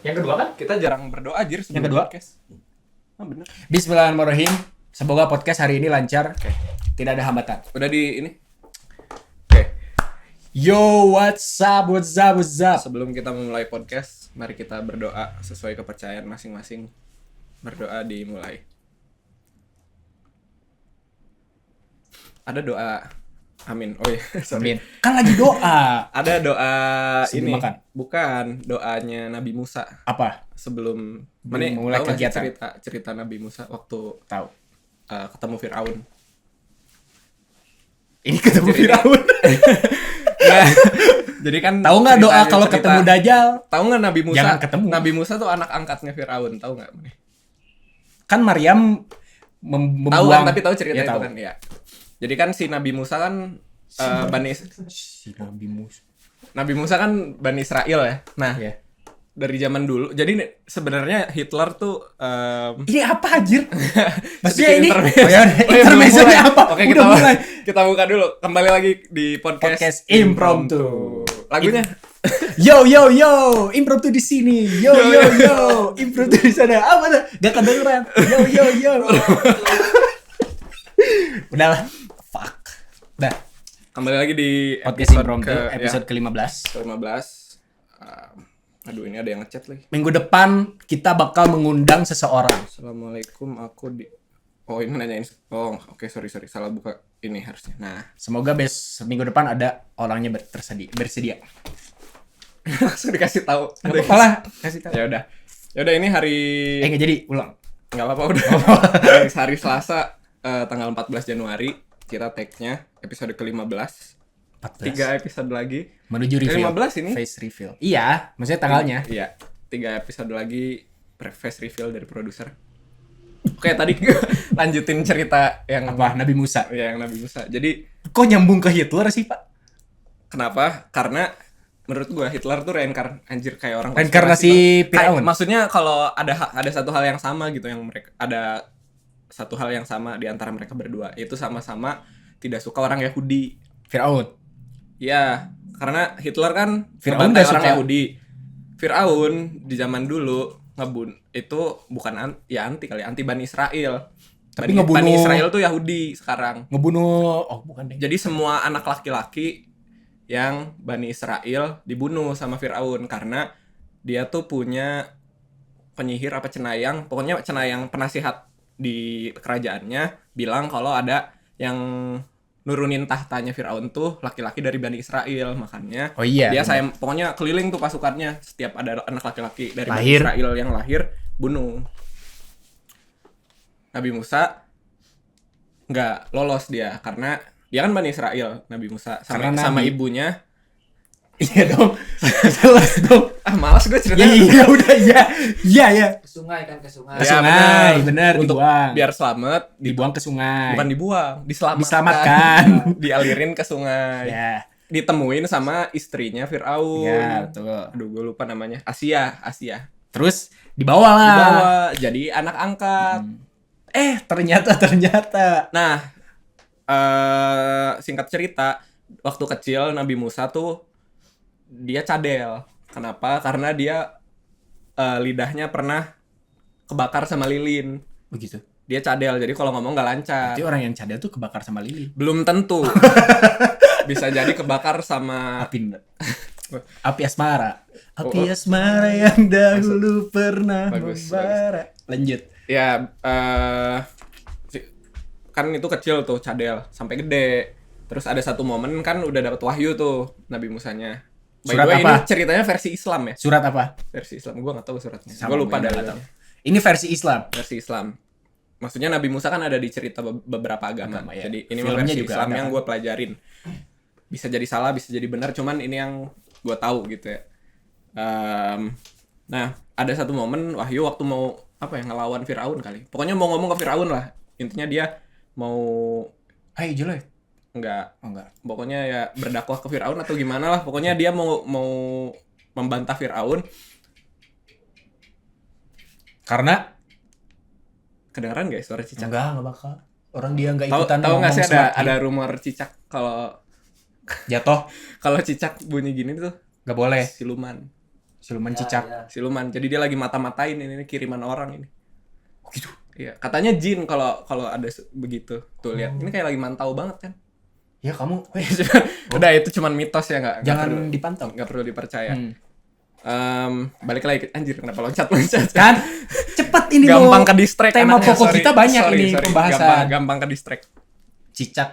Yang kedua kan? Kita jarang berdoa anjir sebelum Yang kedua? podcast. Ah, bener. Bismillahirrahmanirrahim. Semoga podcast hari ini lancar. Oke. Tidak ada hambatan. Udah di ini. Oke. Yo, what's up? Sebelum kita memulai podcast, mari kita berdoa sesuai kepercayaan masing-masing. Berdoa dimulai. Ada doa. Amin. Oh iya, sorry. Amin. Kan lagi doa. Ada doa Sebelum ini. makan? Bukan, doanya Nabi Musa Apa? sebelum Mulai tahu nggak sih kegiatan. cerita Nabi Musa waktu Tahu. ketemu Firaun. Ini ketemu Jadi- Firaun. Nah, jadi kan Tahu nggak doa ceritanya kalau ketemu Dajjal? Tahu nggak Nabi Musa? Jangan ketemu. Nabi Musa tuh anak angkatnya Firaun, tahu nggak? Kan Maryam Tahu membuang. kan, tapi tahu cerita Ya, itu tahu. kan, ya. Jadi kan si Nabi Musa kan Si Nabi Musa. Nabi Musa kan Bani Israel ya. Nah, Ya. dari zaman dulu. Jadi sebenarnya Hitler tuh Ini apa anjir? Maksudnya sedikit ini intermezzo. Oh, ya udah. Oh, ya, Intermezzonya belum mulai. apa? Oke, Udah mulai. kita buka dulu. Kembali lagi di Podcast Impromptu. Lagunya Yo yo yo, impromptu di sini. Yo yo yo, impromptu di sana. Apa tuh? Gak kedengeran. Yo yo yo. Udahlah. Fuck. Udah. kembali lagi di Podcast Impromptu episode ya, ke-15. ke-15. Aduh, ini ada yang ngechat lagi. Minggu depan kita bakal mengundang seseorang. Assalamualaikum, aku di. Oh, ini nanyain. Oh, oke, sorry. Salah buka ini harusnya. Nah, Semoga minggu depan ada orangnya bersedia. langsung dikasih tahu. Gak apa-apa lah. Kasih tahu. Ya udah ini hari Nggak jadi, ulang. nggak apa-apa udah. hari Selasa tanggal 14 Januari kita tag-nya episode ke-15. 14. 3 episode lagi. Menuju reveal. 15 ini. Face reveal. Iya, maksudnya tanggalnya. Iya, 3 episode lagi face reveal dari produser. Oke, tadi lanjutin cerita yang Apa? Nabi Musa. ya, yang Nabi Musa. Jadi Kok nyambung ke Hitler sih, Pak? kenapa? Karena menurut gua Hitler tuh anjir kayak orang Reinkarnasi konspirasi banget. Firaun. Maksudnya kalau ada satu hal yang sama gitu yang mereka ada satu hal yang sama di antara mereka berdua, itu sama-sama tidak suka orang Yahudi. Firaun. Ya, karena Hitler kan Firaun ngebantai nggak orang suka. Yahudi. Firaun di zaman dulu itu bukan anti Bani Israel. Tapi Bani ngebunuh- Israel tuh Yahudi sekarang. Ngebunuh bukan deh. Jadi semua anak laki-laki yang Bani Israel dibunuh sama Firaun karena dia tuh punya penyihir apa cenayang, pokoknya cenayang penasihat di kerajaannya bilang kalau ada yang nurunin tahtanya Firaun tuh laki-laki dari Bani Israel, makanya Oh iya. dia benar. pokoknya keliling tuh pasukannya, setiap ada anak laki-laki dari Bani Lahir. Israel yang lahir bunuh. Nabi Musa nggak lolos dia karena dia kan Bani Israel, Nabi Musa sama Karena sama Nabi. ibunya. Iya dong. Jelas dong. Malas gue Ya ceritanya. iya udah ya. Iya ya. Ke sungai kan, ke sungai. Ke Ya, sungai, bener, Untuk dibuang. biar selamat, Dibuang ke sungai. bukan dibuang, Diselamatkan. Dialirin ke sungai. Ya. Ditemuin sama istrinya Firaun. Ya, betul. Aduh, gue lupa namanya. Asia. Terus dibawa lah. Dibawa jadi anak angkat. Ternyata. Nah, singkat cerita, waktu kecil Nabi Musa tuh dia cadel. Kenapa? Karena dia lidahnya pernah kebakar sama lilin. Begitu. Dia cadel, jadi kalau ngomong nggak lancar. Jadi orang yang cadel tuh kebakar sama lilin. Belum tentu. Bisa jadi kebakar sama Api asmara. Api Oh. asmara yang dahulu pernah Bagus, membara. Lanjut. ya kan itu kecil tuh cadel sampai gede. Terus ada satu momen kan udah dapat wahyu tuh Nabi Musanya. By Surat the way, apa? ini ceritanya versi Islam ya. Surat apa? Versi Islam. Gue nggak tahu suratnya. Sama, Gue lupa gue juga dari nggak tahu. Ini versi Islam. versi Islam. Maksudnya Nabi Musa kan ada di cerita beberapa agama. Agama, ya. Jadi ini Filmnya versi juga Islam ada, yang kan? gue pelajarin. Bisa jadi salah, bisa jadi benar. Cuman ini yang gue tahu gitu ya. Nah, ada satu momen wahyu waktu mau ngelawan Firaun kali. Pokoknya mau ngomong ke Firaun lah. Intinya dia mau Hai jelek. enggak, Enggak. pokoknya ya berdakwah ke Firaun atau gimana lah. Pokoknya dia mau membantah Firaun. Karena Kedengeran guys suara cicak? enggak bakal. Orang dia enggak Tahu ikutan tahu nggak sih ngomong ada rumor cicak kalau jatuh kalau cicak bunyi gini tuh enggak boleh. siluman. Siluman Ya, cicak. ya. Siluman. Jadi dia lagi mata-matain ini kiriman orang ini. Oh gitu. Iya, katanya jin kalau ada begitu. Tuh lihat, ini kayak lagi mantau banget kan. Ya kamu Udah itu cuman mitos ya, nggak jangan perlu, dipantau. nggak perlu dipercaya. Hmm. Balik lagi anjir kenapa loncat-loncat Kan cepat ini gampang loh. ke distract Tema anaknya, pokok sorry. kita banyak Sorry, ini sorry. pembahasan. Gampang ke distract. Cicak.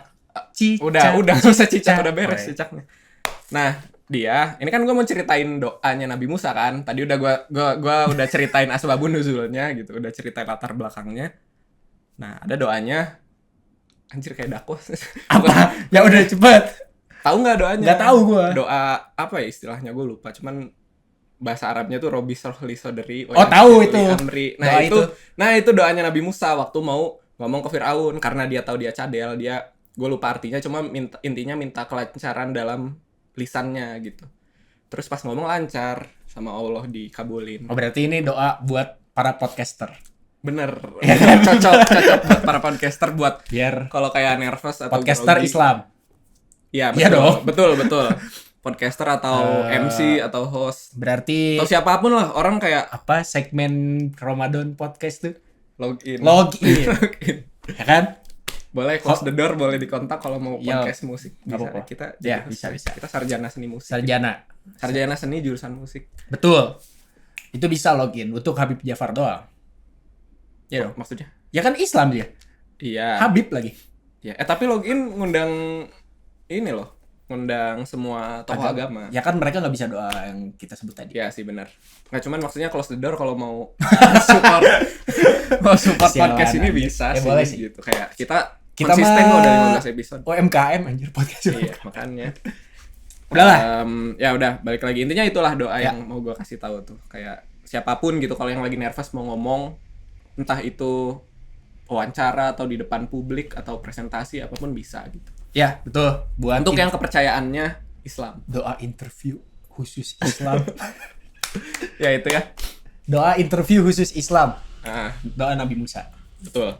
Udah nggak usah cicak, udah beres Oh, iya. cicaknya. Nah, ini kan gue mau ceritain doanya Nabi Musa kan. Tadi udah gua udah ceritain asbabun nuzulnya gitu, udah ceritain latar belakangnya. Nah, ada doanya. Anjir kayak dakwah. Apa? Ya udah cepet. Tahu nggak doanya? Nggak tahu gua. Doa apa ya istilahnya gue lupa. Cuman bahasa Arabnya tuh Robi Sholli Sodri. Oh, tahu itu. Amri. Nah, Doa nah itu doanya Nabi Musa waktu mau ngomong ke Firaun karena dia tahu dia cadel, gue lupa artinya, cuma intinya minta kelancaran dalam lisannya gitu. Terus pas ngomong lancar sama Allah dikabulin. Oh berarti ini doa buat para podcaster. Bener. Cocok buat para podcaster buat Biar kalau kayak nervous atau podcaster grogi. Islam. Iya, Iya dong. betul. Podcaster atau MC atau host Berarti atau siapapun lah, orang kayak apa segmen Ramadan podcast tuh? login. Login. Ya kan? Boleh close the door, boleh dikontak kalau mau Yo. podcast musik. Nggak Bisa apa-apa. kita Ya, jadi host. bisa. Kita sarjana seni musik. Sarjana. Seni jurusan musik. Betul. Itu bisa login untuk Habib Jafar doang. Ya dong. Maksudnya? Ya kan Islam dia. Iya. Habib lagi. Ya, tapi login ngundang ini loh, ngundang semua tokoh agama. Ya kan mereka nggak bisa doa yang kita sebut tadi. Ya sih benar. Nggak cuman maksudnya close the door kalau mau support Sialan, podcast ini anjir. bisa Ya, sih, boleh sih. gitu. Kayak kita Kita konsisten mah- kok dari 15 episode. UMKM anjir podcast. Iya, makanya. Udahlah. Ya udah, balik lagi. Intinya itulah doa Ya. yang mau gue kasih tahu tuh. Kayak siapapun gitu kalau yang lagi nervous mau ngomong, entah itu wawancara atau di depan publik atau presentasi apapun bisa gitu. Ya, betul. Buat Untuk yang kepercayaannya Islam. doa interview khusus Islam. Ya itu ya. Doa interview khusus Islam. Nah, Doa Nabi Musa. betul.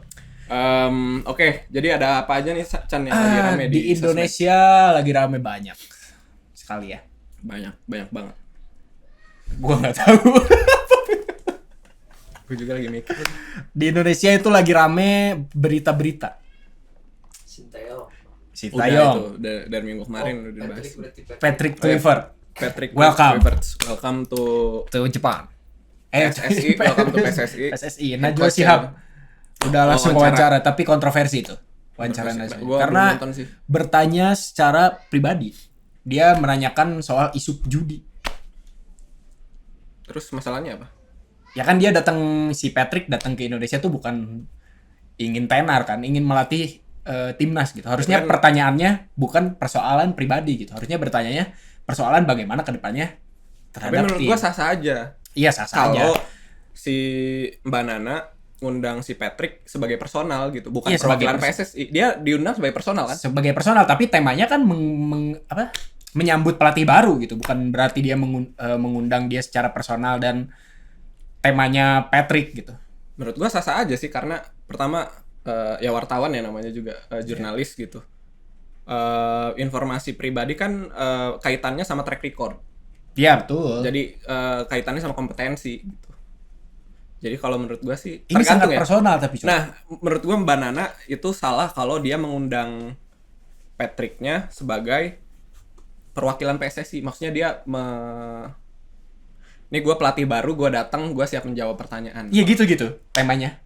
Oke, jadi ada apa aja nih Chan yang lagi rame Di sosmed? Indonesia lagi rame banyak sekali ya. Banyak banget. Gua nggak tahu. Gue juga lagi mikir. Di Indonesia itu lagi rame berita-berita. Sintayong. Si Udah Tayong, itu dari minggu kemarin udah dibahas. Patrick berarti Patrick Kluivert Patrick Welcome. Kluivert, welcome to to Jepang. PSSI, welcome to PSSI. PSSI. Najwa Shihab udah langsung wawancara, tapi kontroversi itu. Wawancara Najwa. Gua Karena belum nonton sih. bertanya secara pribadi. Dia menanyakan soal isu judi. Terus masalahnya apa? Ya kan dia si Patrick datang ke Indonesia tuh bukan ingin tenar kan, ingin melatih timnas gitu. Harusnya Kan- pertanyaannya bukan persoalan pribadi gitu. Harusnya bertanyanya persoalan bagaimana ke depannya Tapi terhadap menurut tim. gua sah-sah aja. Iya, sah-sah aja. Kalau si Mbak Nana ngundang si Patrick sebagai personal gitu, bukan Iya, sebagai perwakilan PSSI. Dia diundang sebagai personal kan? Sebagai personal, tapi temanya kan menyambut pelatih baru gitu. Bukan berarti dia mengundang dia secara personal dan temanya Patrick gitu. Menurut gua sah-sah aja sih karena pertama ya wartawan ya namanya juga jurnalis gitu. Informasi pribadi kan kaitannya sama track record. Iya, betul. Jadi kaitannya sama kompetensi gitu. Jadi kalau menurut gua sih Ini sangat tergantung ya. personal tapi Cuk. Nah, menurut gua Mbak Nana itu salah kalau dia mengundang Patricknya sebagai perwakilan PSSI. Maksudnya dia Nih gua pelatih baru, gua datang, gua siap menjawab pertanyaan. Iya gitu temanya.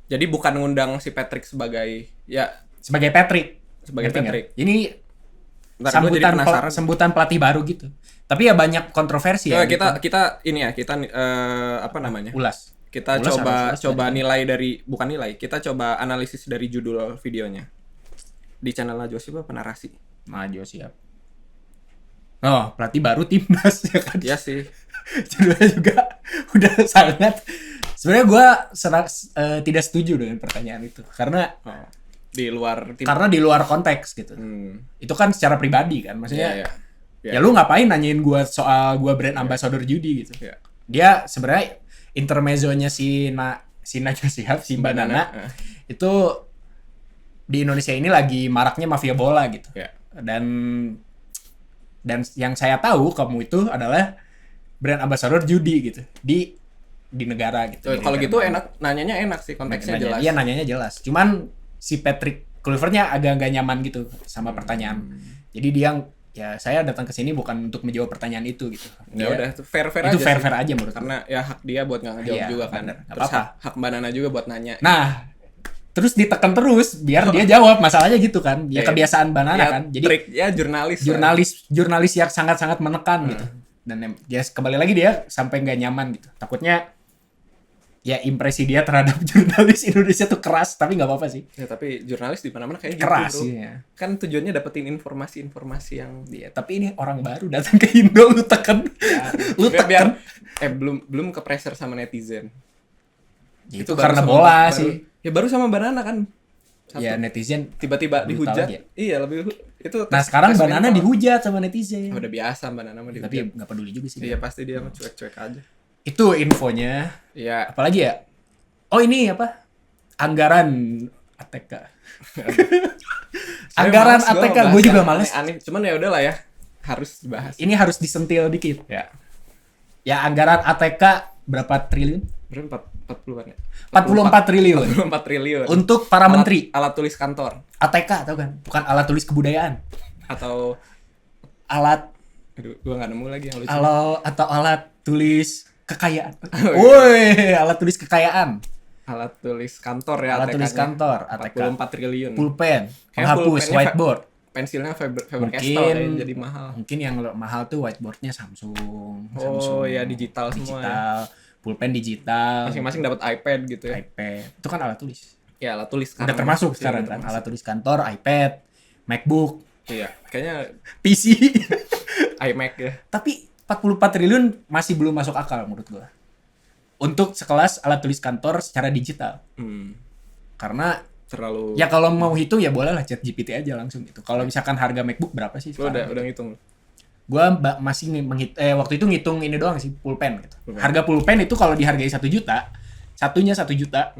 Jadi bukan ngundang si Patrick sebagai Sebagai Patrick. sebagai Ngerti nggak? Patrick. Ini Ntar gua jadi penasaran. sambutan pelatih baru gitu. Tapi ya banyak kontroversi ya. Coba gitu. kita ini ya, kita apa namanya? Ulas. Kita Ulas harus coba dari- nilai dari bukan nilai, kita coba analisis dari judul videonya. Di channel Najwa Shihab penarasi. Maju siap. Oh, pelatih baru timnas ya kan. Iya sih. Judulnya juga udah sangat. Sebenarnya gue tidak setuju dengan pertanyaan itu karena Oh, di luar tim. karena di luar konteks gitu. Hmm. Itu kan secara pribadi kan, maksudnya. Iya. Ya lu ngapain nanyain gue soal gue brand ambassador judi gitu. Iya. Dia sebenarnya intermezzonya si Najwa Shihab, si Mbak Nana itu di Indonesia ini lagi maraknya mafia bola gitu. Iya. Dan yang saya tahu kamu itu adalah brand ambassador judi gitu di negara gitu. Di Kalau negara gitu mana. enak, nanyanya enak sih, konteksnya jelas. Iya, nanyanya jelas. Cuman si Patrick Kluivertnya agak nggak nyaman gitu sama pertanyaan. Jadi dia ya saya datang ke sini bukan untuk menjawab pertanyaan itu gitu. Ya udah, itu fair-fair itu aja. fair-fair sih. aja menurut Karena ya hak dia buat nggak ngejawab Iya, juga kan. bener. Nggak Terus apa-apa. hak Mbak Nana juga buat nanya. Nah, terus ditekan terus biar dia jawab, masalahnya gitu kan. Ya kebiasaan banana Ya, kan. Jadi trik ya jurnalis. jurnalis yang sangat-sangat menekan gitu. Dan ya kembali lagi dia sampai nggak nyaman gitu. Takutnya ya impresi dia terhadap jurnalis Indonesia tuh keras, tapi nggak apa-apa sih. Ya, tapi jurnalis di mana-mana kayak Keras gitu, bro. sih ya. Kan tujuannya dapetin informasi-informasi yang Iya, tapi ini orang baru datang ke Indo lu tekan. Lu biar tekan. belum ke pressure sama netizen. Ya, itu baru karena sama- bola baru- sih. Ya baru sama Banana kan. Satu. Ya netizen. Tiba-tiba brutal dihujat. aja. Iya, lebih itu. Nah, sekarang tes Banana mental. dihujat sama netizen. Udah biasa Banana mah dihujat. Tapi nggak peduli juga sih. Iya, pasti dia mah cuek-cuek aja. Itu infonya. Iya. Apalagi ya? Oh, ini apa? Anggaran ATK. Anggaran Saya males, ATK ngebahas gue juga yang males. Aneh. Cuman ya udahlah ya. Harus dibahas. Ini harus disentil dikit. Ya. Ya anggaran ATK berapa triliun? Berapa 40-an ya? 44 triliun 44 triliun. untuk para menteri. Alat tulis kantor ATK tahu kan? Bukan alat tulis kebudayaan. atau Alat aduh, gua nggak nemu lagi yang lucu. atau alat tulis kekayaan. Oh, Woi, alat tulis kekayaan. Alat tulis kantor ya, Alat tulis ATK-nya. kantor, ATK. 44 triliun. Pulpen, Kayaknya penghapus, pulpennya whiteboard. Pensilnya Faber Castell Mungkin kayaknya jadi mahal. Mungkin yang mahal tuh whiteboardnya Samsung. Oh, ya, digital semua Digital, pulpen digital, Masing-masing dapat iPad gitu ya. iPad. Itu kan alat tulis. Ya, alat tulis Udah termasuk sekarang kan, alat tulis kantor, iPad, MacBook, Iya, kayaknya PC. iMac ya. Tapi 44 triliun masih belum masuk akal menurut gua. Untuk sekelas alat tulis kantor secara digital. Karena Terlalu ya kalau mau hitung ya boleh lah chat GPT aja langsung gitu. Kalau misalkan harga MacBook berapa sih Lu sekarang? udah ngitung. Gua masih waktu itu ngitung ini doang sih, pulpen gitu. Pulpen. Harga pulpen itu kalau dihargai 1 juta, satunya 1 juta,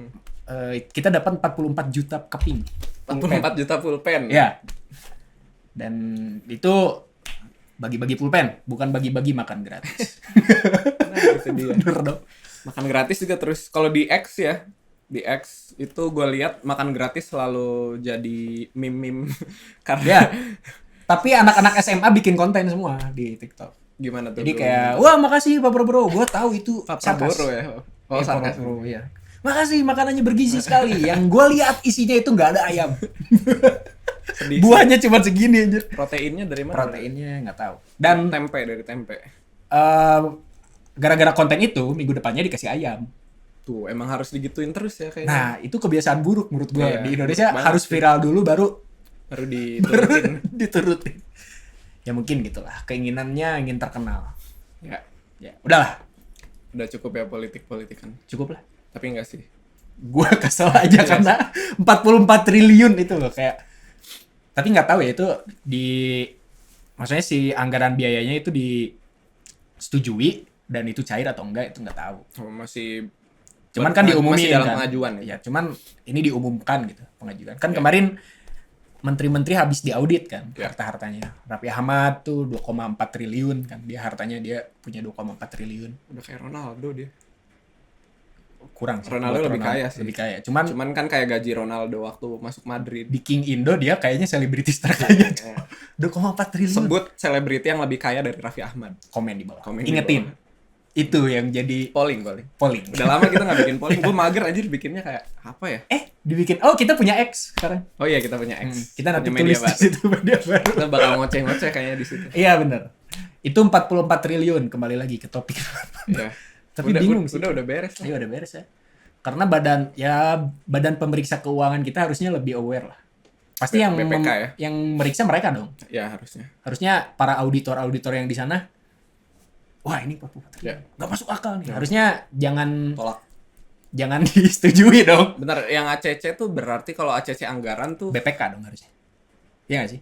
kita dapat 44 juta keping. 44 juta pulpen. Ya. Dan itu bagi-bagi pulpen, bukan bagi-bagi makan gratis. Nah, itu dia. Bener dong. Makan gratis juga terus. Kalau di X ya, di X itu gue lihat makan gratis selalu jadi meme-meme karena Ya. Tapi anak-anak SMA bikin konten semua di TikTok. gimana tuh? Jadi bro? kayak, wah makasih Pak Bro, gua tahu itu Pak sarkas. Prabowo ya. Oh, Iya, sarkas. Pak Bro, iya. Makasih, makanannya bergizi sekali. Yang gua lihat isinya itu nggak ada ayam. Sedih. Buahnya cuma segini anjir. Proteinnya dari mana? Proteinnya nggak tahu. Dan tempe, dari tempe. gara-gara konten itu minggu depannya dikasih ayam. Tuh, emang harus digituin terus ya kayaknya. Nah, itu kebiasaan buruk menurut gua. Iya, Di Indonesia buruk harus banget viral dulu baru Baru diturutin. diturutin. Ya mungkin gitulah. Keinginannya ingin terkenal. Ya, Ya, udahlah. udah cukup ya politik-politikan. Cukup lah. Tapi enggak sih. Gua kesel aja karena 44 triliun itu loh kayak. Tapi nggak tahu ya itu maksudnya si anggaran biayanya itu disetujui dan itu cair atau enggak itu nggak tahu. Oh, masih Cuman kan diumumin masih dalam kan. pengajuan ya. Ya, cuman ini diumumkan gitu pengajuan. Kan kemarin menteri-menteri habis diaudit kan Ya. harta-hartanya. Raffi Ahmad tuh 2,4 triliun kan. Dia hartanya dia punya 2,4 triliun. Udah kayak Ronaldo dia. Kurang sih. Ronaldo lebih kaya sih. Lebih kaya. Cuman Cuman kan kayak gaji Ronaldo waktu masuk Madrid. di King Indo dia kayaknya selebritis terkaya. Ya. 2,4 triliun. Sebut selebriti yang lebih kaya dari Raffi Ahmad. Komen di bawah. Komen di Ingetin. Itu yang jadi Polling. polling. Udah lama kita nggak bikin polling. Gue mager aja bikinnya kayak apa ya? Dibikin. Oh, kita punya X sekarang. Oh iya, kita punya X. Kita nanti Punya tulis media di baru. situ media baru. Kita bakal ngoceh-ngoceh kayaknya di situ. Iya benar. Itu 44 triliun kembali lagi ke topik. Iya. Tapi Udah- bingung sih. Udah beres lah. Iya udah beres ya. Karena badan pemeriksa keuangan kita harusnya lebih aware lah. Pasti yang BPK ya? yang meriksa mereka dong. Ya harusnya. Harusnya para auditor yang di sana. Wah, ini 44 triliun. Ya. Nggak masuk akal nih. Harusnya jangan Tolak. disetujui dong. Bentar, yang ACC tuh berarti kalau ACC anggaran tuh BPK dong harusnya. Iya nggak sih?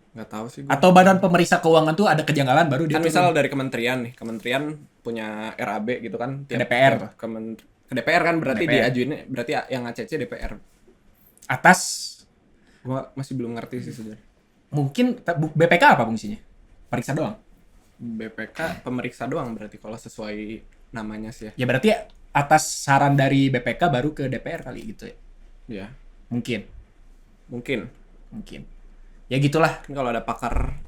nggak tahu sih. Gua. Atau badan pemeriksa keuangan tuh ada kejanggalan baru dia Kan turun. misal dari kementerian nih, kementerian punya RAB gitu kan. Ke DPR. Ke DPR kan berarti DPR. diajuinnya, berarti yang ACC DPR. atas Gua masih belum ngerti sih sebenarnya. mungkin BPK apa fungsinya? Periksa doang. BPK pemeriksa doang berarti kalau sesuai namanya sih ya. Ya berarti atas saran dari BPK baru ke DPR kali gitu ya. Ya, Mungkin. mungkin. Ya gitulah. Kan kalau ada pakar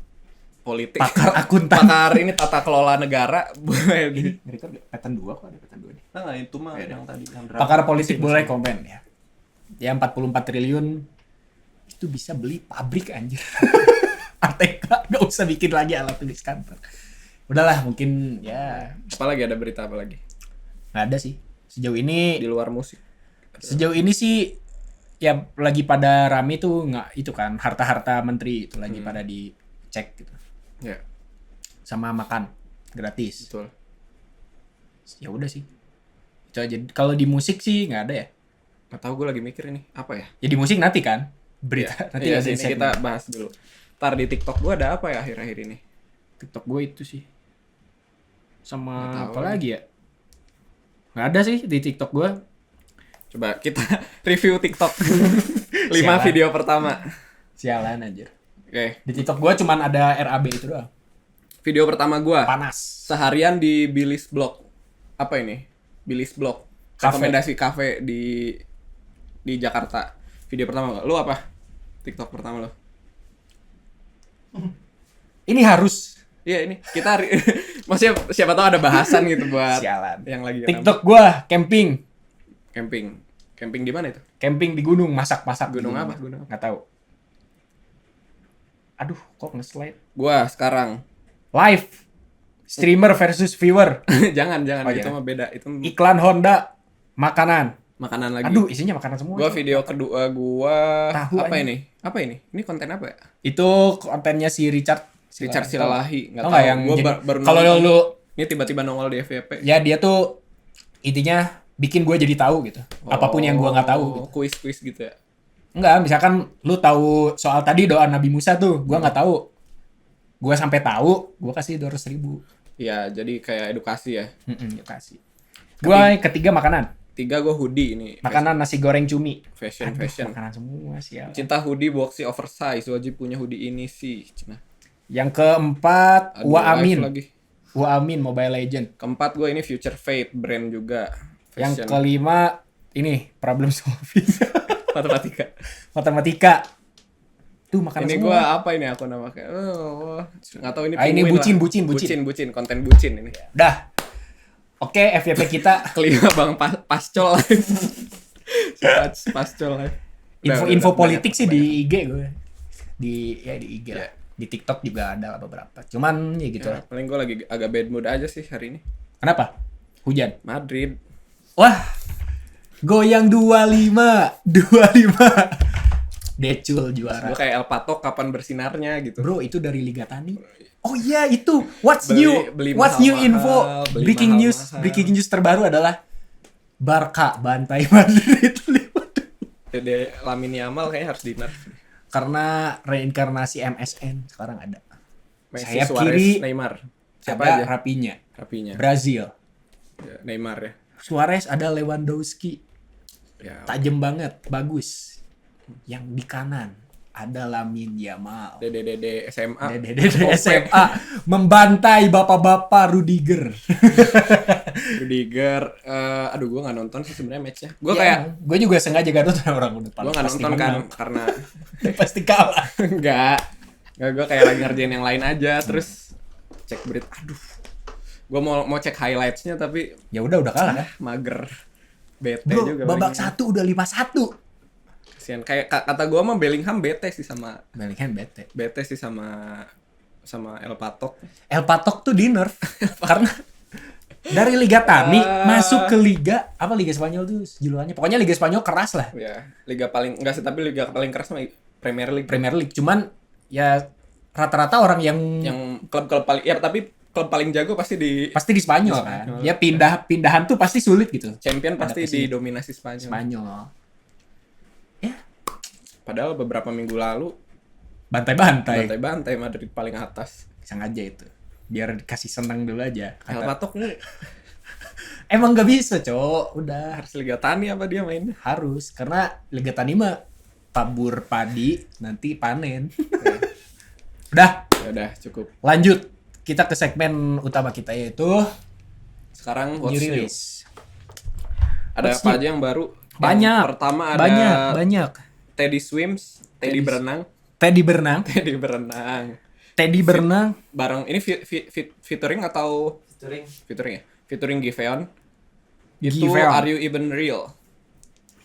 politik, Pakar akuntan. pakar ini tata kelola negara boleh di. Ini record Petan 2 kok ada Petan 2 nih. Nah, itu mah yang tadi yang Pakar politik boleh komen ya. Ya 44 triliun itu bisa beli pabrik anjir. ATK nggak usah bikin lagi alat tulis kantor. Udahlah mungkin ya Apalagi ada berita apa lagi nggak ada sih. Sejauh ini di luar musik. sih ya lagi pada rame tuh nggak itu kan harta-harta menteri itu lagi pada dicek gitu. Ya, Sama makan gratis. betul. Ya udah sih. Itu aja. Kalau di musik sih nggak ada ya. Nggak tahu, gue lagi mikir ini apa ya. Ya di musik nanti kan berita Iya, nanti iya ada sih, ini segmen. kita bahas dulu. Ntar di TikTok gue ada apa ya akhir-akhir ini? TikTok gue itu sih. Nggak Sama tahu apa lagi ya? Nggak ada sih di TikTok gue. Coba kita review TikTok. 5 Sialan. video pertama. Sialan anjir. Oke, Di TikTok gue cuman ada RAB itu doang. video pertama gue. Panas. Seharian di Billy's Blog. Apa ini? Billy's Blog. Cafe. Rekomendasi kafe di Jakarta. Video pertama gua. Lu apa? TikTok pertama lu? Ini harus Iya ini kita maksudnya siapa tahu ada bahasan gitu buat sialan. yang lagi TikTok gue camping. camping. Camping di mana itu? Camping di gunung, masak-masak. di Gunung apa? Gunung apa? Nggak tahu. Aduh, kok nge-slide. Gua sekarang. Live. Streamer versus viewer. jangan Oh, itu jangan. mah beda. Itu Iklan Honda. Makanan. makanan lagi. Aduh, isinya makanan semua. Gua video kedua gua Tahu apa aja. ini? Apa ini? Ini konten apa ya? Itu kontennya si Richard Silalahi, nggak Tau tahu. nggak yang Gua jadi- baru kalau nonton. lu Ini tiba-tiba nongol di FYP. ya dia tuh intinya bikin gue jadi tahu gitu. Apapun yang gue nggak tahu gitu. Kuis-kuis gitu ya. Enggak, misalkan lu tahu soal tadi doa Nabi Musa tuh, gue nggak tahu. Gue sampai tahu, gue kasih 200.000. Iya, jadi kayak edukasi ya. Yuk kasih. Gue ketiga makanan. 3 gue hoodie ini. Makanan nasi goreng cumi. Fashion. Makanan semua sih. Cinta hoodie boxy oversize. Wajib punya hoodie ini sih. Cina. Yang keempat, Aduh, Wa live Amin. lagi. Wa Amin Mobile Legend. Keempat gue ini Future Fate brand juga. Yang Fashion. kelima, ini problem solving. Matematika. Matematika. Tuh makanan Ini semua. gue apa ini aku namanya? Oh, nggak tahu ini. Ini penguin bucin. lah. Bucin, konten bucin ini. Dah. Oke, FYP kita Kelima bang Pascol live. Pascol live. info Udah, politik banyak. sih di IG gue. Di IG lah. Ya. Di TikTok juga ada lah beberapa. Cuman ya gitu Ya, lah. paling gue lagi agak bad mood aja sih hari ini. Kenapa? Hujan. Madrid. Wah. Goyang 25. 25. Decul juara. Gue kayak El Pato kapan bersinarnya gitu. Bro, itu dari Liga Tani. Oh iya, itu. What's Beli What's new mahal-mahal, info? beli Breaking news terbaru adalah Barca bantai Madrid. Dede Lamine Yamal kayaknya harus di nerf. Karena reinkarnasi MSN sekarang ada. Messi, Sayap Suarez, kiri Neymar. Siapa ada aja? Rapinya. Rapinya. Brazil. Ya, Neymar ya. Suarez ada Lewandowski. Ya. Tajam banget, bagus. Yang di kanan ada Lamine Yamal. Dede SMA. Dede SMA membantai bapak-bapak Rudiger. Rudiger. Aduh gue nggak nonton sih sebenarnya matchnya. Gue kayak gue juga sengaja gak nonton orang udah gue nggak nonton kan karena pasti kalah. nggak gue kayak lagi ngerjain yang lain aja terus cek berita. Aduh. Gue mau cek highlightsnya tapi Ya udah kalah kan. mager. Bete Bro, juga. babak lagi. 1 udah 5-1. Kasian. Kayak kata gue mah Bellingham bete sih sama Bellingham bete. sama El Patok. El Patok tuh di nerf karena dari Liga Tani masuk ke Liga Spanyol tuh julukannya. Pokoknya Liga Spanyol keras lah. Ya, liga paling enggak sih tapi liga paling keras mah Premier League. Premier League cuman ya rata-rata orang yang Klub-klub paling ya tapi klub paling jago pasti di pasti di Spanyol kan. Ya pindahan tuh pasti sulit gitu. Champion pasti Adaptasi. didominasi Spanyol. Spanyol. Ya, Padahal beberapa minggu lalu bantai-bantai. bantai-bantai Madrid paling atas. Sengaja itu. Biar dikasih seneng dulu aja. El Patok nih Emang gak bisa, Cok. Udah harus Liga Tani apa dia mainnya? harus karena Liga Tani mah tabur padi nanti panen. Udah, Ya udah cukup. lanjut kita ke segmen utama kita yaitu Sekarang new what's new? release. Ada What's apa new? aja yang baru? Banyak. Yang pertama ada Banyak. Teddy Swims, Teddy berenang, Teddy berenang, Teddy berenang. Teddy berenang. Bareng ini featuring atau Featuring. featuring ya? Featuring Giveon. Itu Giveon. Are You Even Real?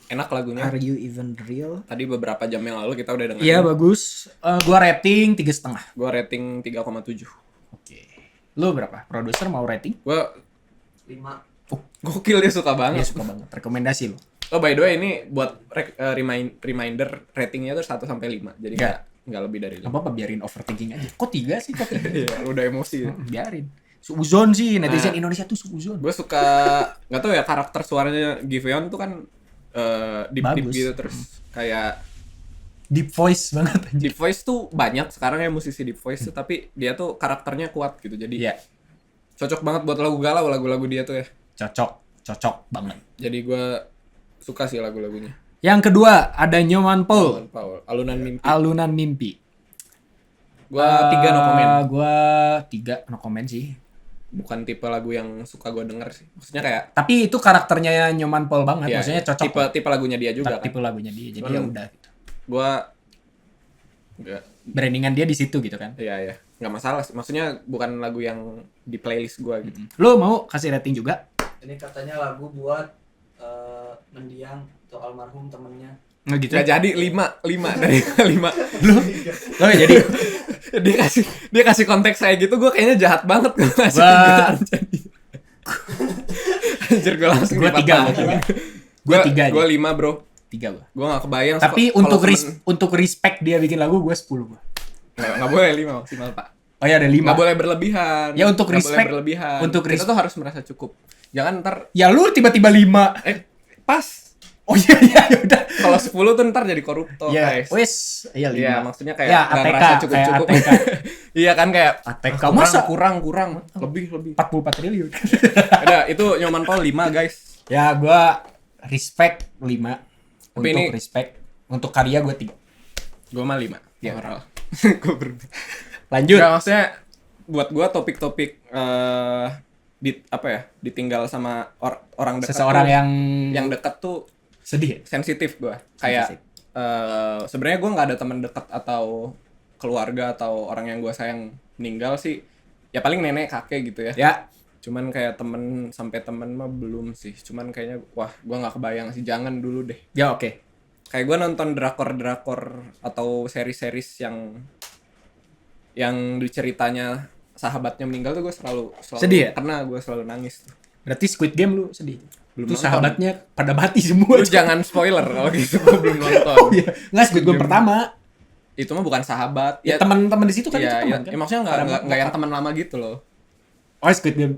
Enak lagunya. Are you even real? Tadi beberapa jam yang lalu kita udah dengerin. Iya bagus. Gua rating 3,5. Gua rating 3,7. Oke. Lu berapa? Produser mau rating? Gua 5. gokil, dia suka Iya banget. suka banget. Rekomendasi lu. Oh by the way ini buat reminder ratingnya tuh 1 sampai 5. Jadi nggak lebih dari 5. Apa biarin overthinking aja. Kok 3 sih? Kok 3? Iya, udah emosi. Biarin. Suuzon sih netizen Nah. Indonesia tuh suuzon. Gue suka nggak tahu ya, karakter suaranya Giveon tuh kan deep Bagus. gitu, terus kayak Deep voice banget anjir. deep voice tuh banyak sekarang ya musisi deep voice tuh, tapi dia tuh karakternya kuat gitu, jadi Iya, cocok banget buat lagu galau, lagu-lagu dia tuh ya. cocok banget. Jadi gue suka sih lagu-lagunya. Yang kedua ada Nyoman Paul, Paul, Alunan Mimpi. Alunan Mimpi. Gue 3 no comment. Gua 3 no comment sih. Bukan tipe lagu yang suka gue denger sih. Maksudnya kayak Tapi itu karakternya Nyoman Paul banget, ya, maksudnya cocok. tipe lagunya dia juga kan. Tipe lagunya dia, jadi Cuman- ya udah gitu. Gue nggak, Brandingan dia di situ gitu kan. ya nggak masalah sih. Maksudnya bukan lagu yang di playlist gue gitu. Lu mau kasih rating juga? Ini katanya lagu buat mendiang atau almarhum temennya. Nggak gitu. Nggak jadi 5 dari 5. Lu nggak jadi. dia kasih konteks saya gitu, gue kayaknya jahat banget gue ngasih Gua- 3 jadi. Anjir, gue langsung Gua 3 dipatahin. Gua 3 aja. Gue 5 bro. 3 gua. Gue gak kebayang. Tapi kalau untuk respect dia bikin lagu gue 10 gua. nggak boleh 5 maksimal pak. Oh ya ada 5. Nggak boleh berlebihan. Ya, untuk Nggak respect. boleh berlebihan. Untuk Kita tuh harus merasa cukup. Jangan ntar Ya lu tiba-tiba 5. pas. Oh iya ya udah. Kalau 10 tuh ntar jadi koruptor Ya, guys. wes, iya 5. Iya, maksudnya kayak Ya, nggak ATK, ngerasa kayak cukup-cukup. ATK. Iya kan, kayak ATK kurang, masa kurang, lebih. 44 triliun. Udah, itu Nyoman Paul 5 guys. Ya gua respect 5. Tapi Untuk ini- respect, untuk karya gua 3. Gue mah 5. Iya. Overall. Gue Lanjut. Nggak, maksudnya buat gue topik-topik ditinggal sama orang dekat Seseorang tuh, yang yang dekat tuh sedih ya? sensitif gue. Kayak Sensitif. sebenarnya gue nggak ada teman dekat atau keluarga atau orang yang gue sayang meninggal sih. Ya paling nenek kakek gitu ya. Ya, Cuman kayak temen mah belum sih. Cuman kayaknya wah gue nggak kebayang sih, jangan dulu deh. ya oke. Kayak gue nonton drakor atau series yang ceritanya sahabatnya meninggal tuh gue selalu Sedih ya? karena gue selalu nangis tuh. Berarti Squid Game lu sedih. Belum Itu nonton. sahabatnya pada mati semua. Lu jangan spoiler kalau gitu, gue belum nonton. Oh iya, enggak Squid Game pertama. Itu mah bukan sahabat. Ya teman-teman di situ kan ya, itu ya, teman kan. ya, maksudnya nggak yang teman lama gitu loh. Oh Squid Game.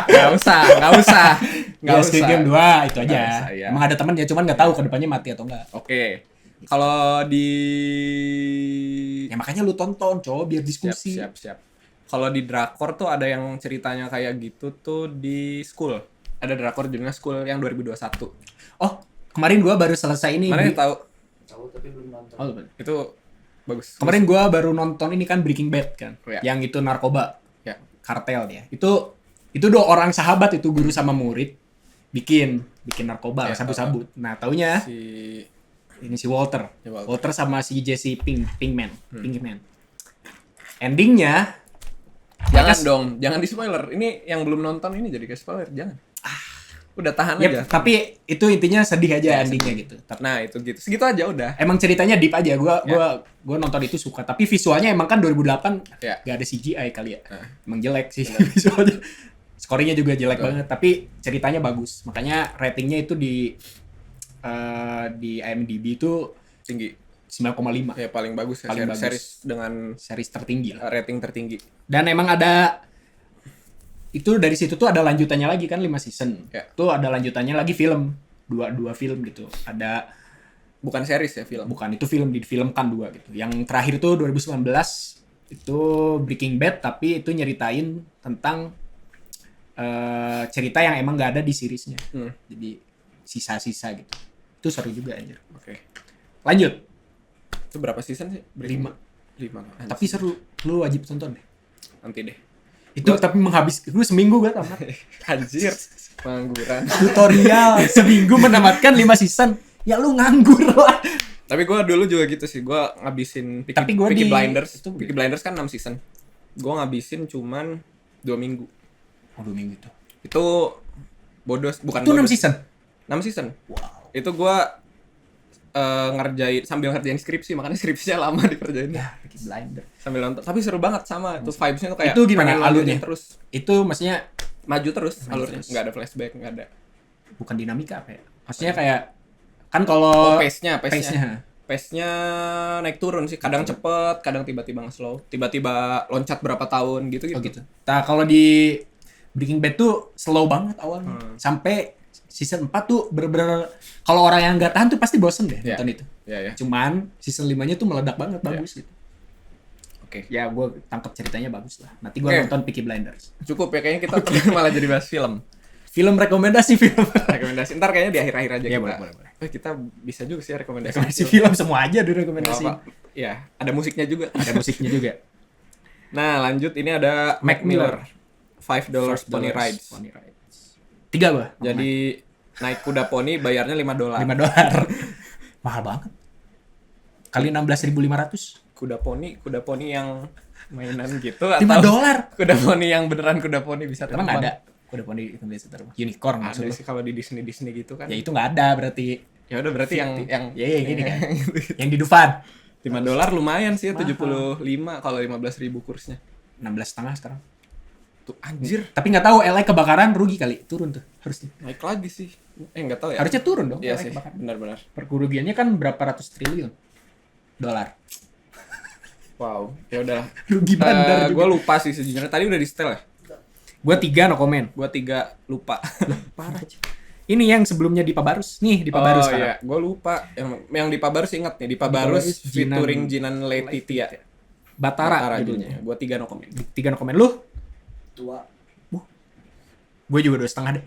Nggak usah. Ya, Squid Game 2 itu aja. Nggak usah, ya. Emang ada teman ya, cuman nggak tahu kedepannya mati atau enggak. Oke. Kalau di Ya makanya lu tonton, coba biar diskusi. siap. Kalau di drakor tuh ada yang ceritanya kayak gitu tuh di School. Ada drakor judulnya School yang 2021. Oh, kemarin gua baru selesai ini. Mana yang tahu? Tahu tapi belum nonton. Oh, Itu bagus. kemarin gua baru nonton ini kan Breaking Bad kan. Oh, ya. Yang itu narkoba, Ya. kartel dia. Itu 2 orang sahabat itu, guru sama murid bikin narkoba, Ya, sabu-sabu. Nah, taunya Si ini si Walter. Ya, Walter. Walter sama si Jesse Pinkman. Endingnya jangan mereka- dong, jangan di spoiler. Ini yang belum nonton ini jadi kayak spoiler, jangan. Udah tahan ya, aja. tapi itu intinya sedih aja Ya, endingnya gitu. Nah, itu gitu. Segitu aja udah. Emang ceritanya deep aja. Ya. Gua nonton itu suka, tapi visualnya emang kan 2008 Ya. gak ada CGI kali ya. Nah. Emang jelek sih visualnya. Scoringnya juga jelek Betul. banget, tapi ceritanya bagus. Makanya ratingnya itu di IMDb itu Tinggi. 9,5. Ya paling bagus ya, Paling bagus. series dengan Series tertinggi lah. rating tertinggi. Dan emang ada itu dari situ tuh ada lanjutannya lagi kan 5 season. Ya. Tuh ada lanjutannya lagi film. Dua film gitu. Ada Bukan series ya, film. bukan itu film, difilmkan 2 gitu. Yang terakhir tuh 2019 itu Breaking Bad, tapi itu nyeritain tentang cerita yang emang nggak ada di seriesnya. Hmm. Jadi sisa-sisa gitu. Itu seru juga anjir. Oke. Lanjut. Itu berapa season sih? 5. 5. Tapi seru. Lu wajib tonton deh. nanti deh. Itu tapi menghabiskan gue seminggu gue tamat. Anjir, pengangguran. Tutorial seminggu menamatkan 5 season. Ya lu nganggur lah. Tapi gue dulu juga gitu sih, gue ngabisin Tapi gua Peaky di- Blinders. itu- Peaky Blinders kan 6 season. Gue ngabisin cuman 2 minggu. Oh, 2 minggu itu. Itu bodos, bukan Itu 6 bodos. season. 6 season. Wow. Itu gue ngerjain sambil ngerjain skripsi, makanya skripsinya lama dikerjain. Ya, Peaky Blinder. Sambil nonton. Tapi seru banget sama itu vibes-nya tuh kayak Itu gimana pengen lanjutin alurnya? terus. Itu maksudnya Maju terus Maju alurnya. terus. Nggak ada flashback, nggak ada. bukan dinamika apa ya? Maksudnya kayak kan kalau Pace-nya. pace-nya. Pace-nya naik turun sih. Kadang cepet, kadang tiba-tiba nge-slow. Tiba-tiba loncat berapa tahun gitu. Oh gitu. Nah, kalau di Breaking Bad tuh slow banget awalnya. Sampai season 4 tuh bener-bener kalau orang yang nggak tahan tuh pasti bosen deh Iya. nonton itu. Ya, ya. Cuman season 5-nya tuh meledak banget, bagus gitu. Oke. Ya gue tangkap ceritanya bagus lah. Nanti gue Oke. nonton Peaky Blinders. Cukup ya, kayaknya kita malah jadi bahas film. Film rekomendasi film. Rekomendasi. Ntar kayaknya di akhir-akhir aja Iya, kita. boleh. Kita bisa juga sih rekomendasi. Rekomendasi film semua aja dulu rekomendasi. Nggak apa-apa. Ya, ada musiknya juga. Ada musiknya juga. Nah, lanjut ini ada Mac Miller. $5 Pony Rides. Pony Rides. 3 gua. Jadi naik kuda poni bayarnya $5. $5. Mahal banget. Kali 16.500. Kuda poni yang mainan gitu $5. kuda poni yang beneran kuda poni bisa Emang terbang? ada kuda poni itu biasa terbang. Unicorn maksud Ada lu. sih kalau di Disney gitu kan. Ya itu nggak ada berarti. Ya udah berarti yang Ya gini kan. Yang di Dufan. $5 lumayan sih ya, Mahal. 75 kalau 15.000 kursnya. 16,5 sekarang. Tuh anjir, Tapi nggak tahu LA kebakaran rugi kali. Turun tuh harusnya. naik lagi sih. Enggak tahu ya. Harusnya turun dong. Iya LA sih, kebakaran. benar-benar. Kerugiannya kan berapa ratus triliun dolar. Wow, ya udah. Rugi bandar Gue juga. lupa sih sejujurnya. Tadi udah di setel ya. Gua 3 no comment. Gue 3 lupa. Parah. Ini yang sebelumnya di Pabarus. Nih di Pabarus Oh sekarang. iya, gue lupa. Yang di Pabarus ingat nih, di Pabarus Pabarus, featuring Jinan Letitia. Batara judulnya. Gue 3 no comment. 3 no comment lu. Tua. Gue juga 2,5 deh.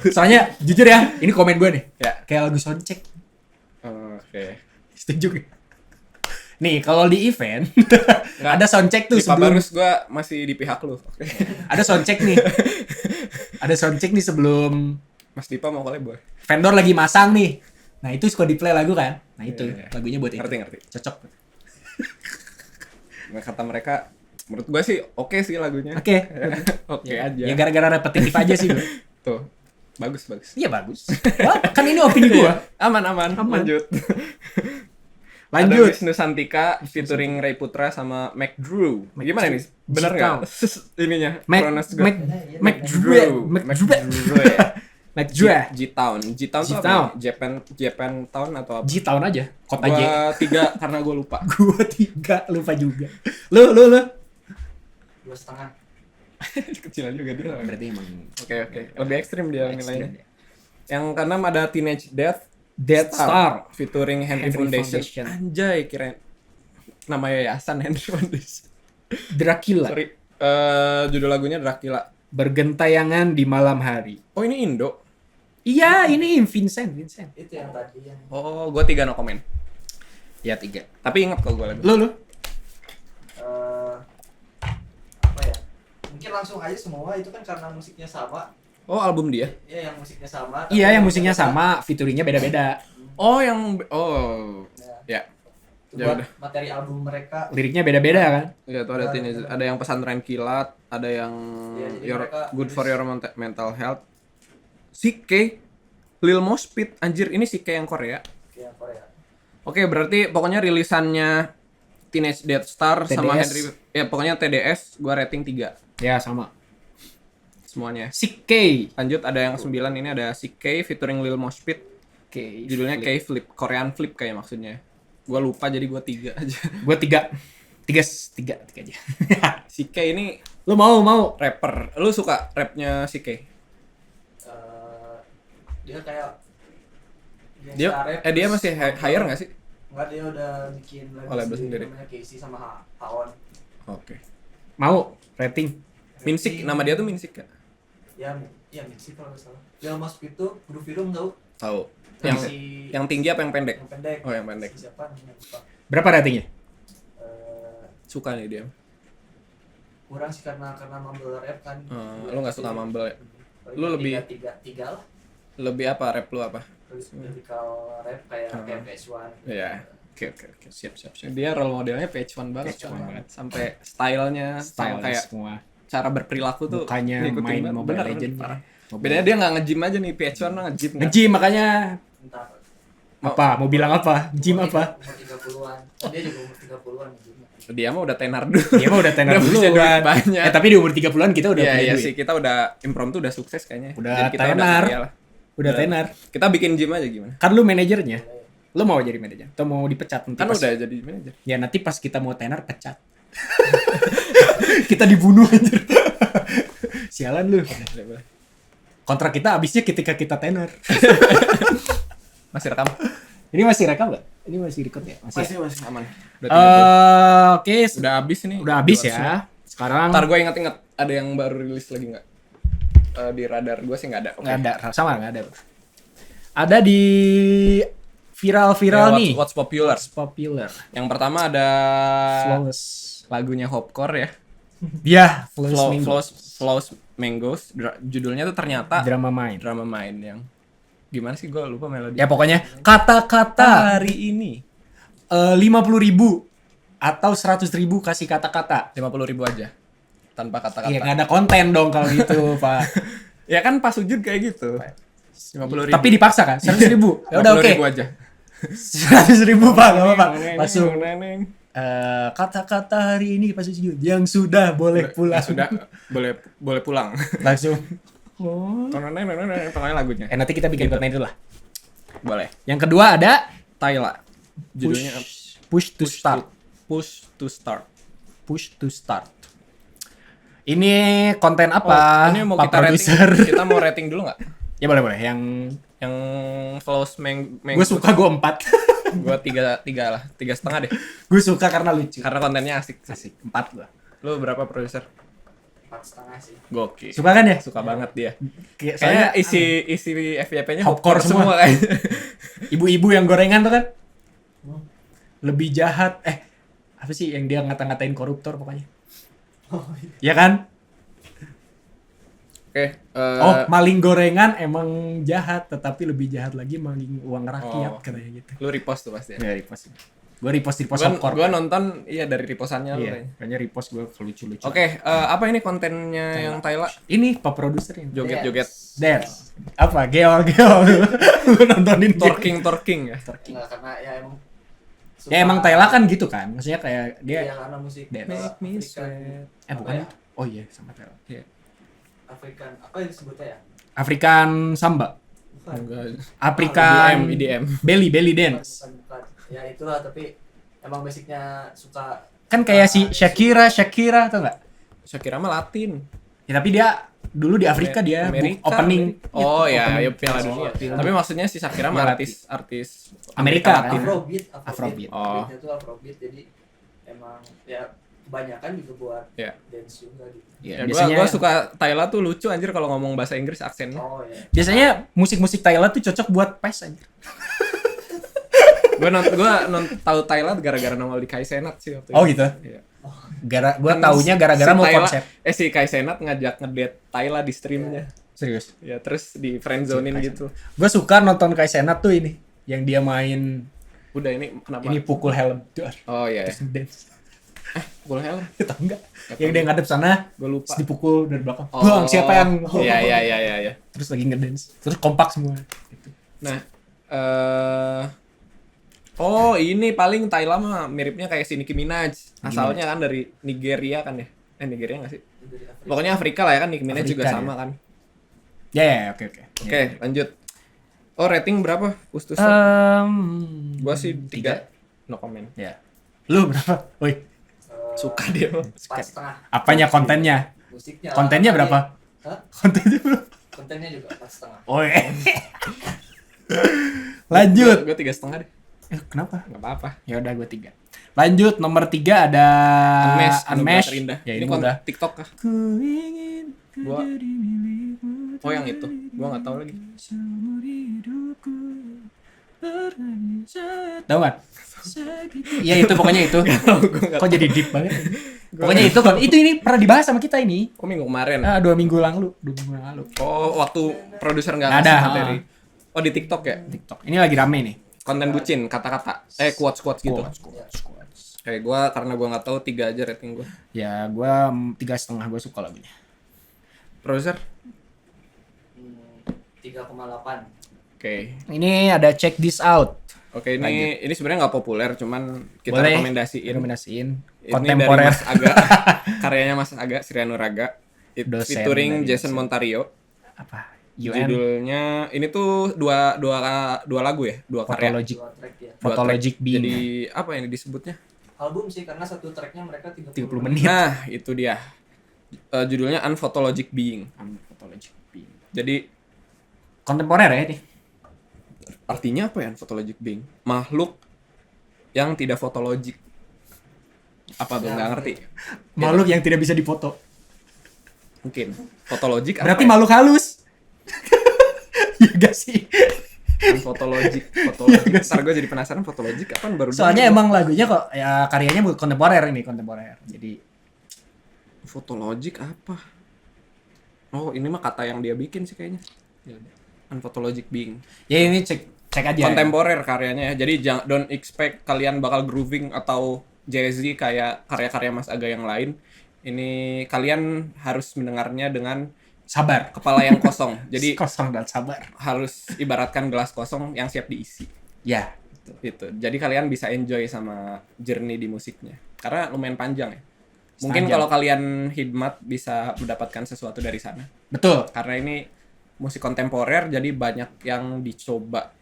Soalnya jujur ya, ini komen gue nih. Ya. Kayak lagu soundcheck. Oke. Setuju gak? Nih, kalau di event ada soundcheck tuh Di sebelum Pabarus gue masih di pihak lu. Oke. ada soundcheck nih. Ada soundcheck nih sebelum Mas Dipa mau collab boy. vendor lagi masang nih. Nah, itu suka di play lagu kan? Nah, itu Iya. lagunya buat itu. Ngerti. Cocok. Nah, kata mereka, menurut gue sih oke sih lagunya. Oke. Oke Ya, aja. ya gara-gara repetitif aja sih gue. Tuh, bagus. Iya bagus. Wah, kan ini opini gue. Aman. Aman. Lanjut. Ada Lanjut. Wisnu Santika featuring Ray Putra sama Mac Drew. Gimana nih? Bener G-Town. nggak? Ininya. Mac pronounce gue. Mac Drew. Mac Drew. Mac Drew. G-Town. G-Town tuh G-Town. apa? Japan Town atau apa? G-Town aja. Kota J. Gua 3 karena gue lupa. Gua 3 lupa juga. Lu. 2,5. Kecilan juga dia. Berarti emang Oke. Lebih ekstrim dia ekstrim nilainya. ya. Yang keenam ada Teenage Death Star. featuring Henry Henry Foundation. Foundation. Anjay, kirain nama yayasan Henry Foundation. Dracula. Sorry. Judul lagunya Dracula. Bergentayangan di malam hari. Oh, ini Indo. Iya, ini Vincent. Itu yang tadi yang Oh, gua 3 no comment. Ya 3. Tapi ingat kok gua lagu. Lu. apa ya? Mungkin langsung aja semua itu kan karena musiknya sama. Oh, album dia. Ya yang musiknya sama. Iya, yang musiknya sama, featuringnya beda-beda. Oh, ya. Ya. Itu Ya buat udah. materi album mereka. Liriknya beda-beda kan? Ya, tuh ada Teenage, ada yang Pesantren Kilat, ada yang Iya, jadi mereka Good for nulis- Your Mental Health. CK Lil Mospit, anjir ini CK yang Korea. Yang Korea. Oke, berarti pokoknya rilisannya Teenage Death Star sama TDS. Henry, ya pokoknya TDS gua rating 3 Ya, sama. semuanya. Si K. Lanjut ada yang 9 ini ada CK featuring Lil Mospit. K. Judulnya K Flip, Korean Flip kayak maksudnya. Gua lupa jadi gua 3 aja. Gua 3 aja. CK ini Lu mau? rapper. Lu suka rapnya CK? Dia kayak Dia rap, dia terus masih hire nggak sih? Enggak, dia udah bikin Oh, label sendiri. namanya Casey sama Haon. Oke. Mau rating. Minsik, nama dia tuh Minsik ya? Ya Minsik kalau nggak salah. Lil Mospit itu Groovy Room tahu? Tahu. Yang Yang tinggi apa yang pendek? yang pendek. Oh, yang pendek. Siapa namanya? Lupa. Berapa ratingnya? Eh, Suka nih dia. kurang sih karena mumble rap kan. Lu nggak suka mumble ya? Paling Lu lebih- tiga lah. Lebih apa rap lu apa? Terus lyrical rap kayak PS1. Iya. Oke. Siap. Dia role modelnya PH1 banget. PH1 banget. Sampai stylenya, Style sama kayak semua. cara berperilaku tuh Mukanya ngikutin main banget. Mobile Bener, Legends. parah. Bedanya dia nggak nge-gym aja nih, PH1 mah nge-gym. Nge-gym makanya. Entar Apa? Mau bilang apa? Gym apa? umur 30-an. Dia juga umur 30-an gitu. Dia mah udah tenar dulu. Dia mah udah tenar Udah dulu punya duit kan. banyak. Tapi di umur 30-an kita udah punya Iya duit. sih, kita udah impromptu udah sukses kayaknya. Udah Jadi kita tenar. kaya lah. Udah tenar. Kita bikin gym aja gimana? Kan lu manajernya. Lu mau jadi manajer atau mau dipecat nanti Kan pas, udah jadi manajer. ya nanti pas kita mau tenar pecat. Kita dibunuh anjir. Sialan lu. Boleh. Kontrak kita habisnya ketika kita tenar. Masih rekam? Ini masih rekam nggak? Ini masih record ya? Masih. Masih aman. Udah 30. Oke, Udah habis nih. udah habis ya. Sekarang Ntar gue inget-inget ada yang baru rilis lagi nggak? Di radar gue sih nggak ada. Oke. nggak ada, sama nggak ada. Ada di viral Ya, nih. What's popular? Popular. Yang pertama ada Flawless. lagunya Hopcore ya. Ya, Flawless Mingo. Flows Mangoes. Judulnya tuh ternyata Drama Main. Drama Main yang gimana sih, gue lupa melodi. Ya pokoknya kata-kata hari ini 50.000 atau 100.000 kasih kata-kata. 50.000 aja tanpa kata-kata. Iya, nggak ada konten dong kalau gitu, Pak. Ya kan pas sujud kayak gitu. 50.000. Tapi dipaksa kan? 100.000. Ya udah oke. 50.000 aja. 100.000 Pak, nggak apa-apa. Langsung Neneng. kata-kata hari ini pas sujud yang sudah boleh pulang. Sudah boleh pulang. Langsung. Pokoknya lagunya. Nanti kita bikin konten itu lah. Boleh. Yang kedua ada Tyla. Judulnya Push to Start. Push to Start. Push to Start. Ini konten apa? Ini mau Pak kita produser? rating. Kita mau rating dulu nggak? Ya boleh. Yang Yang Flows gue suka gue 4. Gue tiga lah, 3,5 deh. Gue suka karena lucu. Karena kontennya asik. Asik. 4 gue. Lu berapa produser? 4,5 sih. Gokil. Suka kan ya? Suka banget dia. Kayaknya Kayaknya isi FYP-nya Hopcore semua. kayaknya. ibu-ibu yang gorengan tuh kan lebih jahat. Apa sih yang dia ngata-ngatain koruptor pokoknya? Ya kan? Oke. Maling gorengan emang jahat, tetapi lebih jahat lagi maling uang rakyat katanya gitu. Lu repost tuh pasti. Ya repost. Gue repost Hopcore. Gue nonton dari repostannya lu. Iya, kayaknya repost gue lucu-lucu. Oke, apa ini kontennya yang Tyla? Ini Pak Produsernya. Joget-joget, Dance. Apa? Geol. Gue nontonin twerking ya. Enggak, karena ya emang Ya emang Tyla kan gitu kan. Maksudnya kayak dia Iya, karena musik Dance. Make me African, sweat. bukan. ya? Oh iya, sama Tyla. African apa yang disebutnya ya? African Samba. Bukan. African EDM. belly dance. Bukan. Ya itulah, tapi emang basicnya suka Kan kayak si Shakira tau nggak? Shakira mah Latin. Ya tapi dia dulu di Afrika dia Amerika, opening. Oh ya, opening ya Piala film. Dunia. Film. Tapi maksudnya si Shakira mah Dia artis Amerika, Latin. kan? Afrobeat. Oh. Beatnya tuh Afrobeat, jadi emang ya kebanyakan juga buat Ya. dance juga gitu. Ya, Ya, biasanya gua suka Tyla tuh lucu anjir kalau ngomong bahasa Inggris aksennya. Oh ya. biasanya musik-musik Thailand tuh cocok buat PES anjir. Gua tahu Tyla gara-gara nongol di Kai Senat sih waktu itu. Oh gitu. Iya. Gua taunya gara-gara Si mau Tyla- konsep. Si Kai Senat ngajak ngedate Tyla di streamnya. Serius. Ya terus di friendzonein Si Kai gitu. Gue suka nonton Kai Senat tuh ini yang dia main Udah ini kenapa? ini pukul helm tuh. Oh iya. Terus dance. Pukul helm. Tahu enggak? Yang dia ngadep sana, Gue lupa. terus dipukul dari belakang. Oh. Bang, siapa yang Iya. terus lagi ngedance. Terus kompak semua. Gitu. Nah, oh ini paling Tyla mah miripnya kayak si Nicki Minaj. Asalnya kan dari Nigeria kan ya? Nigeria nggak sih? Dari Afrika. Pokoknya Afrika lah ya kan, Nicki Minaj Afrika juga ya. sama kan. Ya, oke. Oke, lanjut. Oh rating berapa? Pustus? Gua sih 3. No comment. Ya. Lu berapa? Woi, Suka dia mah. 4,5. apanya kontennya? Musiknya. Kontennya lah, berapa? Hah? Kontennya berapa? Kontennya juga 4,5. Oh, lanjut. Gue 3,5 deh. Kenapa? Nggak apa-apa. Ya udah gue 3. Lanjut nomor 3 ada Unmesh terindah. Ya ini ini udah. TikTok kah? Ku ingin Gua- jadi milikmu Oh yang itu. Gua nggak tahu lagi. seumur hidupku. Tahu kan? Iya itu pokoknya itu. Kok jadi deep banget? Pokoknya itu kan. Itu ini pernah dibahas sama kita ini. Kok minggu kemarin? 2 minggu lalu. 2 minggu lalu. Oh, waktu produser nggak Nggak ngasih ada, materi. Oh, di TikTok ya? TikTok. Ini lagi rame nih. Konten bucin, kata-kata. Quotes gitu. Quotes. Kayak gue, karena gue nggak tahu 3 aja rating gue. Ya gue 3,5 gue suka lagunya. Produser? 3,8. Oke. Ini ada Check This Out. Oke, ini sebenarnya nggak populer, cuman kita Boleh. rekomendasiin. Ini Kontemporer. dari Mas Aga. Karyanya Mas Aga, Srianu Raga. Dosen Featuring dari Jason dosen. Montario. Apa? Judulnya ini tuh dua lagu ya, 2 karya. Photologic. 2 track ya. Dua Photologic track. Being. Jadi apa yang disebutnya? Album sih karena satu tracknya mereka 30 30 menit. Nah, itu dia. Judulnya Unphotologic Being. Photologic Being. Jadi Kontemporer ya ini. artinya apa ya Unphotologic Being? Makhluk yang tidak fotologik. Apa tuh? Nggak ngerti. Makhluk yang tidak bisa difoto. Mungkin. Fotologik apa Berarti ya? makhluk halus. Iya gak sih? Fotologik. Ntar gue jadi penasaran fotologik kapan baru Soalnya denger. emang lagunya kok ya karyanya kontemporer ini, kontemporer. Jadi Fotologik apa? Oh, ini mah kata yang dia bikin sih kayaknya. Unphotologic Being. ya ini cek aja. Kontemporer karyanya ya. Jadi don't expect kalian bakal grooving atau jazzy kayak karya-karya Mas Aga yang lain. Ini kalian harus mendengarnya dengan Sabar. kepala yang kosong. Jadi Kosong dan sabar. harus ibaratkan gelas kosong yang siap diisi. Ya. Itu. Jadi kalian bisa enjoy sama journey di musiknya. Karena lumayan panjang ya. Mungkin Setengah jam. kalau kalian hikmat bisa mendapatkan sesuatu dari sana. Betul. Karena ini musik kontemporer jadi banyak yang dicoba.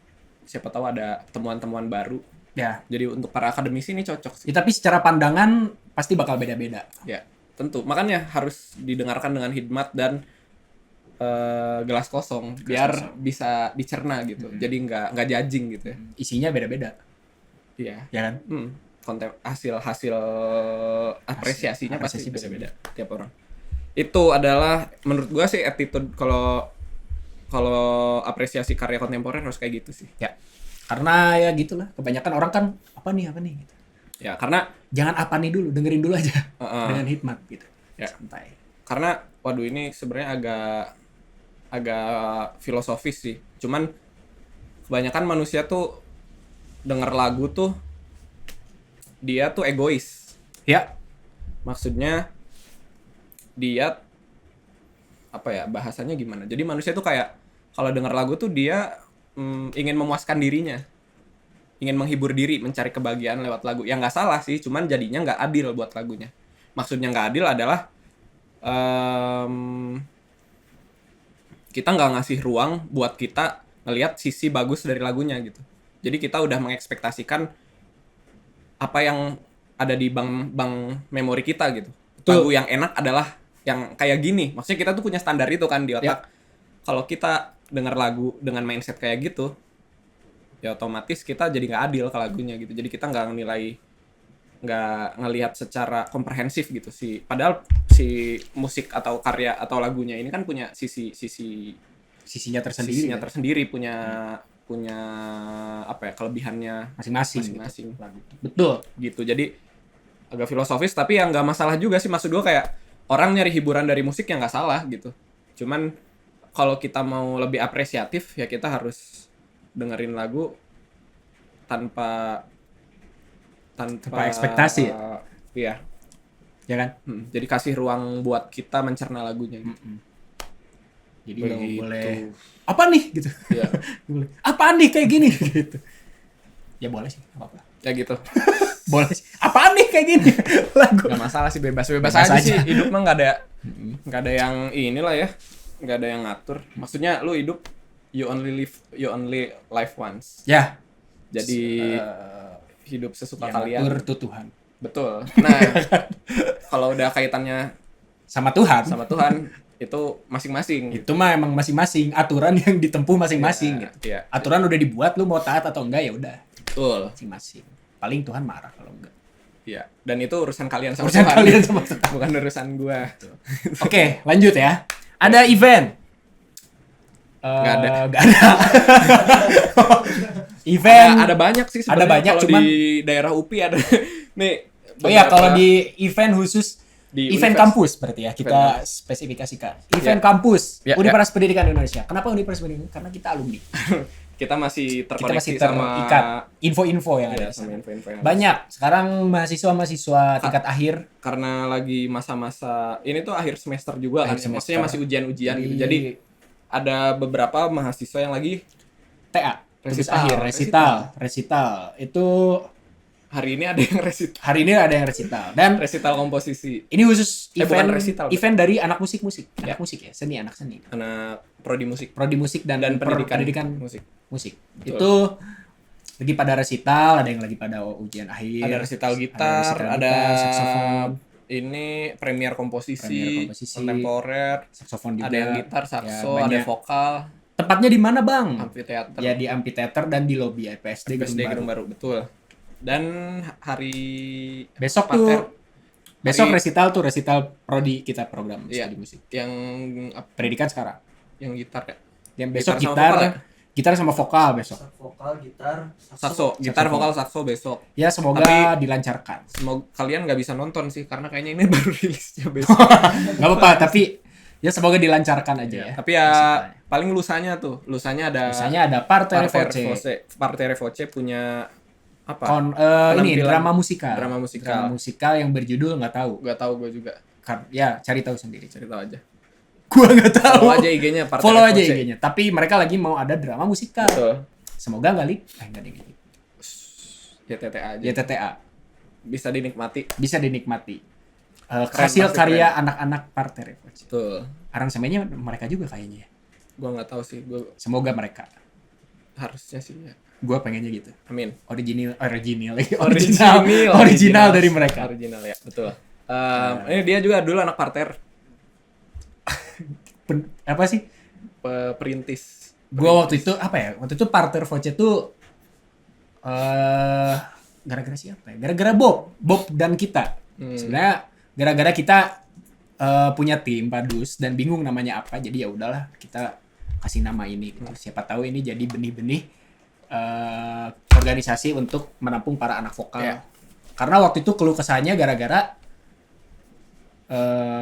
Siapa tahu ada temuan-temuan baru. Ya. Jadi untuk para akademisi ini cocok sih. Ya, tapi secara pandangan pasti bakal beda-beda. Ya, tentu. Makanya harus didengarkan dengan hikmat dan gelas kosong biar bisa dicerna gitu. Jadi nggak judging gitu ya. Isinya beda-beda. Iya. Ya kan? Hasil apresiasinya pasti apresiasi beda-beda tiap orang. Itu adalah menurut gua sih attitude kalau apresiasi karya kontemporer harus kayak gitu sih. Ya. Karena ya gitulah. Kebanyakan orang kan apa nih gitu. Ya, karena Jangan apa nih dulu, dengerin dulu aja. Dengan hikmat gitu. Ya. Santai. karena waduh ini sebenarnya agak filosofis sih. Cuman kebanyakan manusia tuh denger lagu tuh dia tuh egois. Ya. Maksudnya dia apa ya bahasanya gimana? Jadi manusia tuh kayak kalau denger lagu tuh dia ingin memuaskan dirinya, ingin menghibur diri, mencari kebahagiaan lewat lagu. Yang nggak salah sih, cuman jadinya nggak adil buat lagunya. Maksudnya nggak adil adalah kita nggak ngasih ruang buat kita ngelihat sisi bagus dari lagunya gitu. Jadi kita udah mengekspektasikan apa yang ada di bank memori kita gitu. Betul. Lagu yang enak adalah yang kayak gini. Maksudnya kita tuh punya standar itu kan di otak. Kalau kita denger lagu dengan mindset kayak gitu, ya otomatis kita jadi nggak adil ke lagunya gitu. Jadi kita nggak ngelihat secara komprehensif gitu sih. Padahal si musik atau karya atau lagunya ini kan punya Sisinya tersendiri. sisinya tersendiri, punya apa ya kelebihannya Masing-masing. masing-masing Betul. gitu. Jadi agak filosofis tapi ya nggak masalah juga sih. Maksud gue kayak orang nyari hiburan dari musik yang nggak salah gitu. Cuman kalau kita mau lebih apresiatif ya kita harus dengerin lagu tanpa ekspektasi ya? Iya. Ya kan? Jadi kasih ruang buat kita mencerna lagunya gitu. Jadi Begitu. boleh apa nih gitu. Iya. Boleh. Apaan nih kayak gini gitu. Ya boleh sih, enggak apa-apa. Ya gitu. Boleh sih. Apaan nih kayak gini lagu. Gak masalah sih, bebas Bebas aja aja. sih. Hidup mah nggak ada yang inilah ya. Nggak ada yang ngatur. Maksudnya lu hidup you only live once. Ya. Jadi hidup sesuka Yang kalian. ngatur tuh Tuhan. Betul. Nah, kalau udah kaitannya Sama Tuhan. sama Tuhan itu masing-masing. Itu mah emang masing-masing aturan yang ditempuh masing-masing gitu. Iya. Aturan udah dibuat, lu mau taat atau enggak ya udah Betul. masing-masing. Paling Tuhan marah kalau enggak. Iya. Dan itu urusan kalian sama Urusan Tuhan. kalian sama Tuhan. Bukan urusan gua. Oke, lanjut ya. Ada event. Nggak ada. Nggak ada. event ada banyak sih ada sebenarnya. banyak, Kalau cuman- di daerah UPI ada nih. Oh iya, beberapa kalau di event khusus di event Univers. kampus berarti ya kita Event spesifikasikan. Event Ya. kampus Ya, Universitas Pendidikan Indonesia. Kenapa Universitas Pendidikan? Karena kita alumni. kita masih Kita terkoneksi masih sama terikat info-info yang ya, ada. di sama sana. info-info yang ada. Banyak sekarang mahasiswa tingkat akhir Karena lagi masa-masa ini tuh akhir semester juga Akhir kan. semester. Maksudnya masih ujian-ujian gitu. Jadi ada beberapa mahasiswa yang lagi TA tugas Resital, akhir resital itu hari ini ada yang resital, hari ini ada yang resital dan resital komposisi. ini khusus bukan event resital. event dari anak musik Ya. anak seni Anak prodi musik prodi musik dan, dan pendidikan musik musik. Betul. itu lagi pada resital, ada yang lagi pada ujian akhir, Ada resital gitar, resital ada gitar, saksofon, ini premier komposisi, komposisi, kontemporer, saksofon juga, ada yang gitar, sakso, Ya, ada banyak. vokal, Tempatnya di mana, Bang? amfiteater, Ya di amphitheater dan di lobi IPSD PSD Gedung Gedung Baru. Baru, betul. Dan hari Besok Parter, tuh besok hari- resital prodi kita program Iya. studi musik. yang Pendidikan sekarang. yang gitar ya. Yang besok Gitar sama gitar, vokal ya? gitar sama vokal besok. Vokal, gitar, Sakso, gitar, Saksofon. vokal, sakso besok. Ya semoga Tapi- dilancarkan. Semoga kalian nggak bisa nonton sih karena kayaknya ini baru rilisnya besok. Gak apa-apa, tapi ya semoga dilancarkan aja ya. Tapi ya Resitalnya. paling lusanya ada Misalnya ada Parterre Parterre Voce. Voce. Parterre Voce punya apa? Ini Penampilan drama musikal. drama musikal. Drama musikal yang berjudul nggak tahu. Gak tahu gue juga. Ya cari tahu sendiri. Cerita aja. Gua nggak tahu. Follow aja IG-nya Parterre Follow aja Voce. IG-nya. Tapi mereka lagi mau ada drama musikal. Betul. Semoga nggak leak. Nggak ada gitu. YTTA aja. YTTA Bisa dinikmati. bisa dinikmati. Keren, Hasil pasti karya keren. anak-anak Parterre Voce. Betul. Aransemennya mereka juga kayaknya. Gue nggak tahu sih. Gue Semoga mereka. harusnya sih ya. Gua pengennya gitu. Amin. Original dari mereka. Original ya, betul. Ini dia juga dulu anak parter, Apa sih? perintis. Gua waktu itu apa ya? Waktu itu Parterre Voce tuh gara-gara siapa ya? Gara-gara Bob dan kita. Sebenarnya gara-gara kita punya tim Padus dan bingung namanya apa, jadi ya udahlah kita kasih nama ini gitu. Siapa tahu ini jadi benih-benih organisasi untuk menampung para anak vokal. Ya. Karena waktu itu keluh kesahnya gara-gara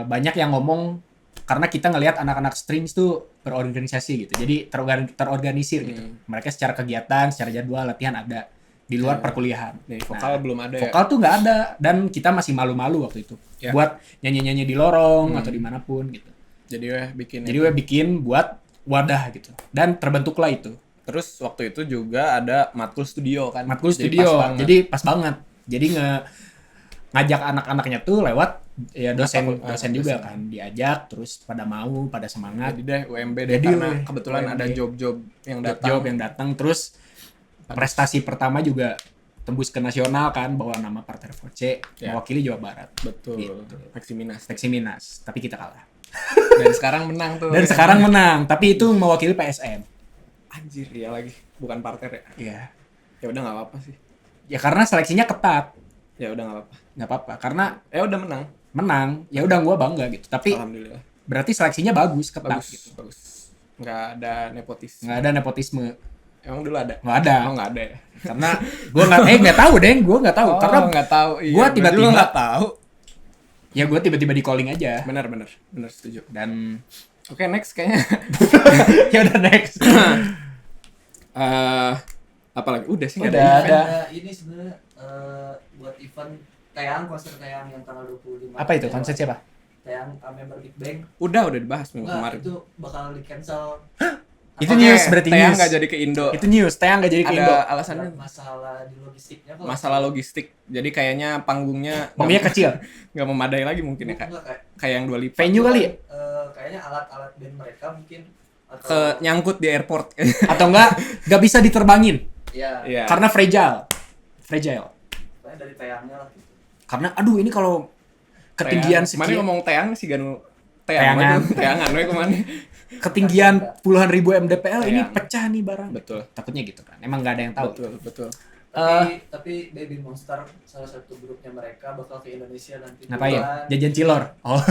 banyak yang ngomong karena kita ngelihat anak-anak strings tuh berorganisasi gitu. Jadi terorganisir gitu. Mereka secara kegiatan, secara jadwal latihan ada di luar perkuliahan. Nih, vokal belum ada ya. Vokal tuh nggak ada dan kita masih malu-malu waktu itu Ya. buat nyanyi-nyanyi di lorong atau dimanapun gitu. Jadi bikin. Jadi gue bikin buat wadah gitu dan terbentuklah itu Terus waktu itu juga ada Matkul Studio kan. Matkul Jadi Studio. pas banget. Jadi pas banget. Jadi ngajak anak-anaknya tuh lewat ya dosen juga dosen. kan diajak terus pada mau pada semangat. Jadi deh UMB deh Jadi karena deh, kebetulan UMB. ada job-job yang datang. Job yang datang terus prestasi pertama juga tembus ke nasional kan bawa nama Parterre Voce Ya. mewakili Jawa Barat. Betul. Gitu. Peksi Minas. Peksi Minas, tapi kita kalah. Dan sekarang menang tuh. Dan sekarang menang, tapi itu mewakili PSM. Anjir ya lagi. Bukan parter ya. Iya. Ya udah nggak apa-apa sih. Ya karena seleksinya ketat. Ya udah nggak apa-apa. Nggak apa-apa karena Ya udah menang. menang. Ya udah gua bangga gitu. Tapi Alhamdulillah. berarti seleksinya bagus, ketat Bagus. gitu. Bagus. Nggak ada nepotis. Nggak ada nepotisme. Emang dulu ada? Nggak ada. Oh nggak ada ya. Karena gua nggak tahu, Deng. Gua nggak tahu. Karena nggak tahu. Iya, gua gua tiba-tiba- juga nggak tahu. ya gua tiba-tiba di calling aja Benar setuju. dan Oke next kayaknya. ya udah next. Apa lagi? Udah sih nggak Udah ada. ada. Ini sebenarnya buat event konser Taeyang yang tanggal 25. Apa itu? Konser siapa? Taeyang member Big Bang. Udah dibahas minggu Enggak, kemarin. itu bakal di cancel. Itu news berarti Taeyang news. nggak jadi ke Indo. Itu news. Tayang nggak jadi ke Indo. Ada alasannya. Masalah di logistiknya kok. Masalah logistik. Jadi kayaknya panggungnya Pokoknya kecil. nggak memadai lagi mungkin ya kayak Enggak, kayak yang 2 lipat. Venue kali ya? Kayaknya alat-alat band mereka mungkin atau Ke nyangkut di airport. Atau nggak bisa diterbangin ya, Iya. karena fragile. pokoknya dari Taeyangnya lah gitu. Karena aduh ini kalau ketinggian Kemana sekian ngomong Taeyang sih Ganu Taeyangan. Taeyangan we kemana? ketinggian puluhan ribu mdpl ini Tayang. pecah nih barang. Betul. Takutnya gitu kan. Emang nggak ada yang tahu. Betul. Tapi Baby Monster salah satu grupnya mereka bakal ke Indonesia nanti. Ngapain? bulan- Jajan cilor. Oh.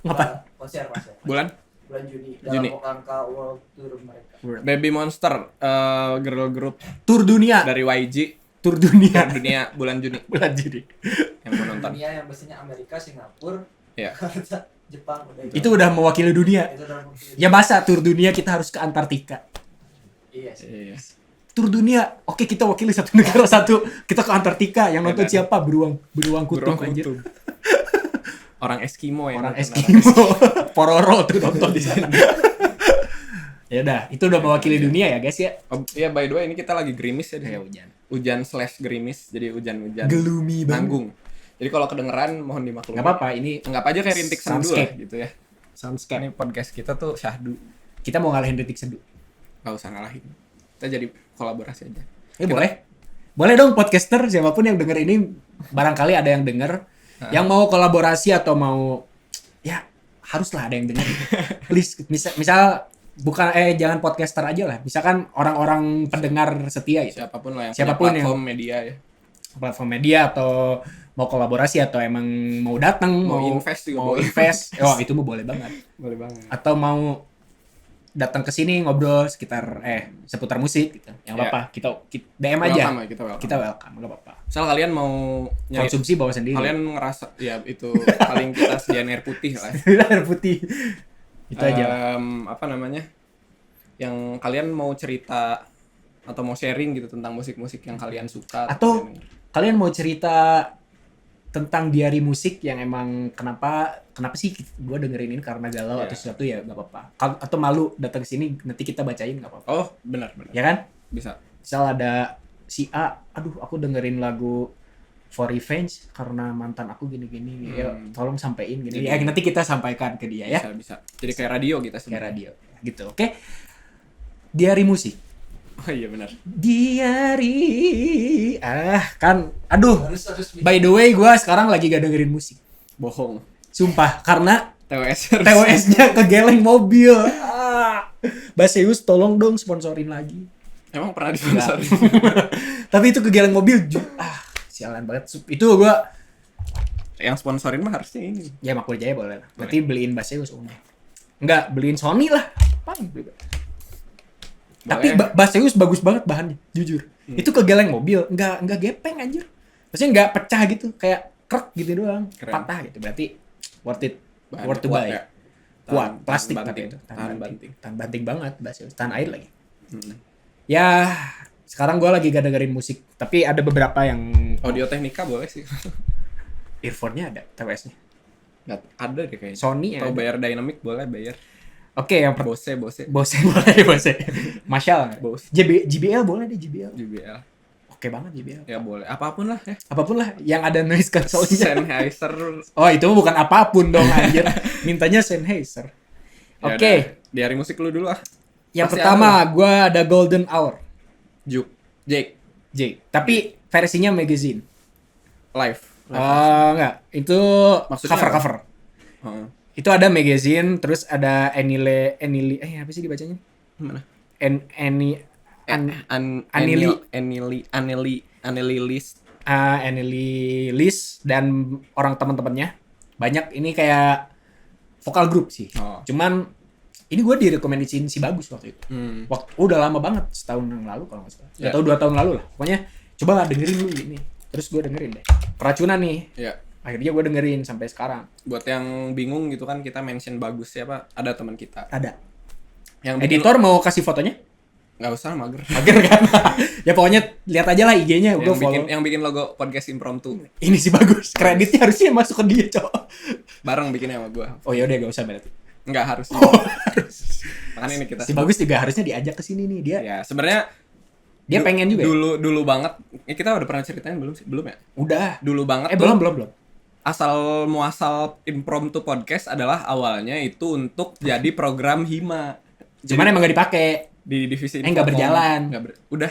Ngapain? konser. Bulan bulan Juni Juni. dalam angka world tour mereka. Baby Monster, girl group Tur dunia. dari YG, Tur dunia. Tour dunia bulan Juni Bulan Juni. yang mau nonton. Dunia yang biasanya Amerika, Singapura, Iya. Kanada, Jepang udah Itu udah mewakili dunia. itu udah mungkin. Ya masa tur dunia kita harus ke Antartika. Iya sih. Iya. Tur dunia. Oke, kita wakili satu negara satu. Kita ke Antartika. Yang nonton Edan. siapa? Beruang kutub Burung anjir. kutub. Orang Eskimo ya. Orang nonton Eskimo. Pororo tuh nonton di sana. Ya udah, itu udah mewakili dunia ya, guys ya. Oh, iya, by the way ini kita lagi gerimis ya di Kayak sini. hujan. Hujan/gerimis, jadi hujan-hujan Gloomy banget. nanggung. Jadi kalau kedengeran mohon dimaklumi. Enggak apa-apa, ini Anggap aja kayak rintik sendu lah Soundscape. gitu ya. soundscape. Ini podcast kita tuh syahdu. Kita mau ngalahin Detik Seduh. Gak usah ngalahin. Kita jadi kolaborasi aja. Boleh. Boleh dong podcaster siapapun yang denger ini, barangkali ada yang denger yang mau kolaborasi atau mau ya haruslah ada yang denger. Please misal bukan jangan podcaster aja lah. Misalkan orang-orang pendengar setia gitu. Siapapun lah yang Siapapun punya platform media ya. Platform media atau mau kolaborasi atau emang mau datang, Mau invest juga mau boleh. invest. Oh, itu mah boleh banget. Boleh banget. Atau mau datang ke sini ngobrol sekitar seputar musik gitu. Yang Ya. apa? Kita DM aja. Welcome ya, kita welcome. Kita welcome, enggak apa-apa. Misal kalian mau nyari, Konsumsi bawa sendiri. kalian ngerasa ya itu paling kita sediain air putih lah. Air putih. Itu aja. Apa namanya? Yang kalian mau cerita atau mau sharing gitu tentang musik-musik yang kalian suka Atau kalian denger. kalian mau cerita tentang diari musik yang emang kenapa sih gue dengerin ini karena galau Iya. atau sesuatu ya nggak apa-apa. Atau malu datang ke sini nanti kita bacain nggak apa-apa. Oh, benar. Ya kan? Bisa. Misal ada si A, aduh aku dengerin lagu For Revenge karena mantan aku gini-gini, ya tolong sampein gini. Jadi- Ya nanti kita sampaikan ke dia ya, Bisa. Jadi kayak radio kita kayak sebenarnya. radio gitu. Oke. Diari musik. Oh iya benar. Diari kan aduh. Harus By the way, gue sekarang lagi gak dengerin musik. Bohong. Sumpah, karena TWS. TWS-nya kegeleng mobil. Baseus tolong dong sponsorin lagi. Emang pernah disponsori? Tapi itu kegeleng mobil, sialan banget. Itu gue, Yang sponsorin mah harusnya ini. ya Makmur Jaya boleh lah. Nanti beliin Baseus umumnya. Enggak, beliin Sony lah. Paling beli. Tapi Boleh. Baseus bagus banget bahannya, jujur. Itu kegeleng mobil, enggak gepeng anjir. Maksudnya enggak pecah gitu, kayak krek gitu doang, Keren. patah gitu. Berarti worth it. Bahannya Worth to kuat buy. ya. Kuat, Tahan plastik banting. tapi itu. Tahan banting. Tahan banting banget Baseus, tahan air lagi. Hmm. Ya, sekarang gue lagi gak dengerin musik, tapi ada beberapa yang Audio Technica boleh sih. earphone-nya ada TWS-nya. Nggak ada deh kayaknya. Sony Atau ada. bayar Dynamic boleh bayar. Oke, yang Bose. Bose boleh, Bose. Marshall nggak? Bose. JBL boleh deh, JBL. JBL. Oke banget JBL. Ya boleh. Apapun lah ya. Apapun lah yang ada noise cancel-nya. Sennheiser. Oh, itu bukan apapun dong anjir. Mintanya Sennheiser. Ya Oke, udah, di hari musik lu dulu ah. yang Pasti pertama gue ada Golden Hour. Jake. J. Tapi versinya magazine. Live. Enggak, itu Maksudnya cover-cover. Heeh. Itu ada magazine, terus ada Anile apa sih dibacanya? Mana? Anili List. Anile List dan orang teman-temannya. Banyak ini kayak vokal grup sih. Oh. Cuman ini gue direkomendasiin si Bagus waktu itu. Waktu udah lama banget, setahun yang lalu kalau nggak salah. Ya. Atau 2 tahun lalu lah. Pokoknya coba lah dengerin dulu ini. Terus gue dengerin deh. Keracunan nih. Ya. Akhirnya gue dengerin sampai sekarang. Buat yang bingung gitu kan kita mention Bagus siapa? Ada teman kita. Ada. Yang bikin- Editor mau kasih fotonya? nggak usah mager. Mager kan? Ya pokoknya lihat aja lah IG-nya, gue follow. yang bikin logo podcast impromptu Ini sih Bagus. Kreditnya harusnya masuk ke dia, cowok. bareng bikinnya sama gua. Oh ya udah gak usah berarti. Nggak harus. Oh, Makanya ini kita. si Bagus juga harusnya diajak ke sini nih dia. Ya sebenarnya Dia pengen juga. Ya? dulu banget. Kita udah pernah ceritain belum sih? Belum ya? Udah. Dulu banget. Belum. Asal muasal impromptu podcast adalah awalnya itu untuk jadi program Hima. Cuman emang gak dipakai. Di divisi nggak Infocom. berjalan. Udah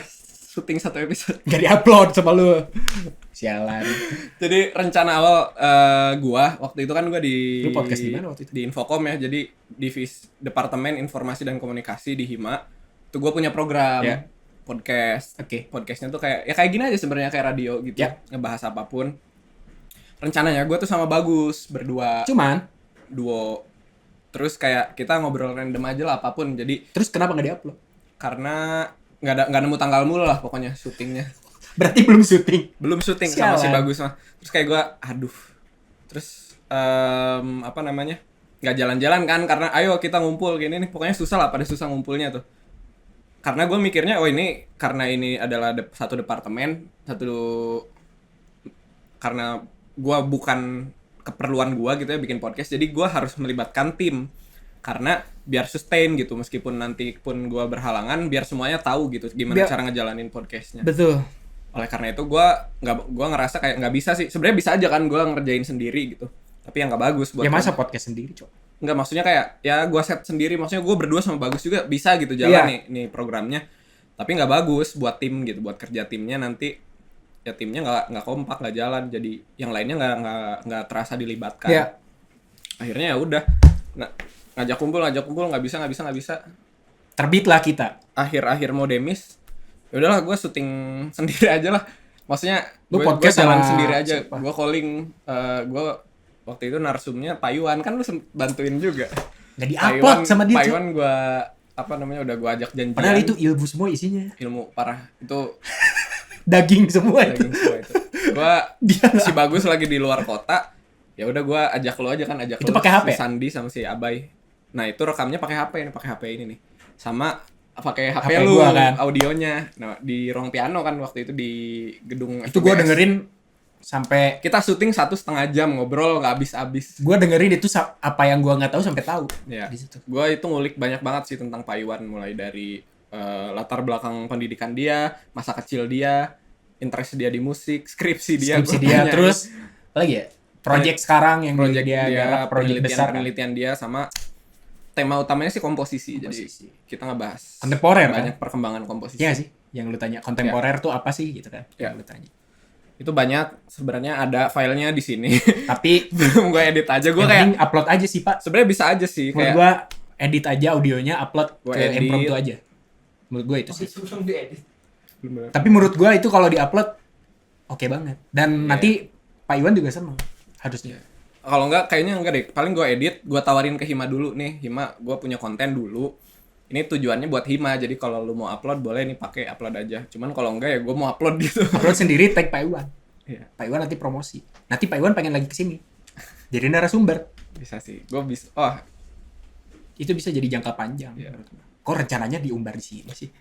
syuting 1 episode. Gak diupload sama lu. Sialan. Jadi rencana awal gua waktu itu kan gua di Lu podcast di mana waktu itu? Di Infocom ya. Jadi Departemen Informasi dan Komunikasi di Hima. Itu gua punya program Ya. podcast. Oke. Podcastnya tuh kayak ya kayak gini aja sebenarnya kayak radio gitu. Ya. Ngebahas apapun. Rencananya gua tuh sama Bagus berdua Cuman duo Terus kayak kita ngobrol random aja lah apapun. Jadi Terus kenapa nggak diupload? karena nggak nemu tanggal mulu lah pokoknya syutingnya. Berarti belum syuting. Belum syuting sama si Sialan. Bagus mah. Terus kayak gue aduh. Terus apa namanya? Nggak jalan-jalan kan karena ayo kita ngumpul gini nih. Pokoknya susah lah, pada susah ngumpulnya tuh. Karena gue mikirnya oh ini karena ini adalah satu departemen, karena gue bukan keperluan gue gitu ya bikin podcast, jadi gue harus melibatkan tim karena biar sustain gitu, meskipun nanti pun gue berhalangan biar semuanya tahu gitu gimana Biar- cara ngejalanin podcastnya. Betul. Oleh karena itu gue ngerasa kayak nggak bisa sih, sebenarnya bisa aja kan gue ngerjain sendiri gitu, tapi yang nggak bagus buat Ya masa gua. podcast sendiri, Cok? Nggak, maksudnya kayak ya gue set sendiri, maksudnya gue berdua sama Bagus juga bisa gitu jalan Iya. nih programnya, tapi nggak bagus buat tim gitu, buat kerja timnya nanti ya timnya nggak kompak, nggak jalan, jadi yang lainnya nggak terasa dilibatkan. Iya. Akhirnya ya udah ngajak kumpul nggak bisa. Terbitlah kita. Akhir mau demis, ya udahlah gue syuting sendiri aja lah, maksudnya Lu gue podcast jalan sama sendiri aja. siapa? Gue calling, gue waktu itu narsumnya Pak Iwan, kan lu bantuin juga. Nggak di-upload sama dia, Pak Cok. Iwan gue apa namanya udah gue ajak janjian. Padahal itu ilmu semua isinya. ilmu parah itu. Daging semua itu. Daging semua itu. Gue Dia si Bagus lagi di luar kota, ya udah gue ajak lo aja kan, Itu lo, pakai HP? si Sandi sama si Abai. Nah itu rekamnya pakai HP ini nih, sama pakai HP HP lu gua kan. audionya. Nah di ruang piano kan waktu itu di gedung itu gue FBS. dengerin sampai Kita syuting 1,5 jam ngobrol nggak habis-habis. gue dengerin itu apa yang gue nggak tahu sampai tahu. Ya, Di situ. gue itu ngulik banyak banget sih tentang Pak Iwan, mulai dari latar belakang pendidikan dia, masa kecil dia, interest dia di musik, skripsi dia, Skripsi gua dia tanya. terus apa lagi ya? Project sekarang yang project dia garap, project besar. penelitian dia, sama tema utamanya sih komposisi. Komposisi. Jadi kita ngebahas Kontemporer, banyak perkembangan komposisi. Iya sih, yang lu tanya kontemporer tuh apa sih gitu kan? Ya. Yang lu tanya. Itu banyak sebenarnya, ada filenya di sini. Tapi Belum gue edit aja, gue yang kayak penting upload aja sih, Pak. sebenarnya bisa aja sih Menurut kayak gue edit aja audionya, upload Gua ke edit. impromptu aja. Menurut gue itu Oke, sih. sebelum diedit. Bener. Tapi menurut gue itu kalau diupload oke banget. Dan Iya. nanti Pak Iwan juga seneng harusnya. Kalau enggak, kayaknya enggak deh. Paling gue edit, gue tawarin ke Hima dulu nih. Hima, gue punya konten dulu. Ini tujuannya buat Hima. Jadi kalau lu mau upload, boleh nih pakai upload aja. Cuman kalau enggak ya gue mau upload gitu. Upload sendiri tag Pak Iwan. Iya, Pak Iwan nanti promosi. Nanti Pak Iwan pengen lagi kesini. Jadi narasumber. bisa sih. Gue bisa. Oh, Itu bisa jadi jangka panjang. Iya. menurut gua. Kok rencananya diumbar di sini sih?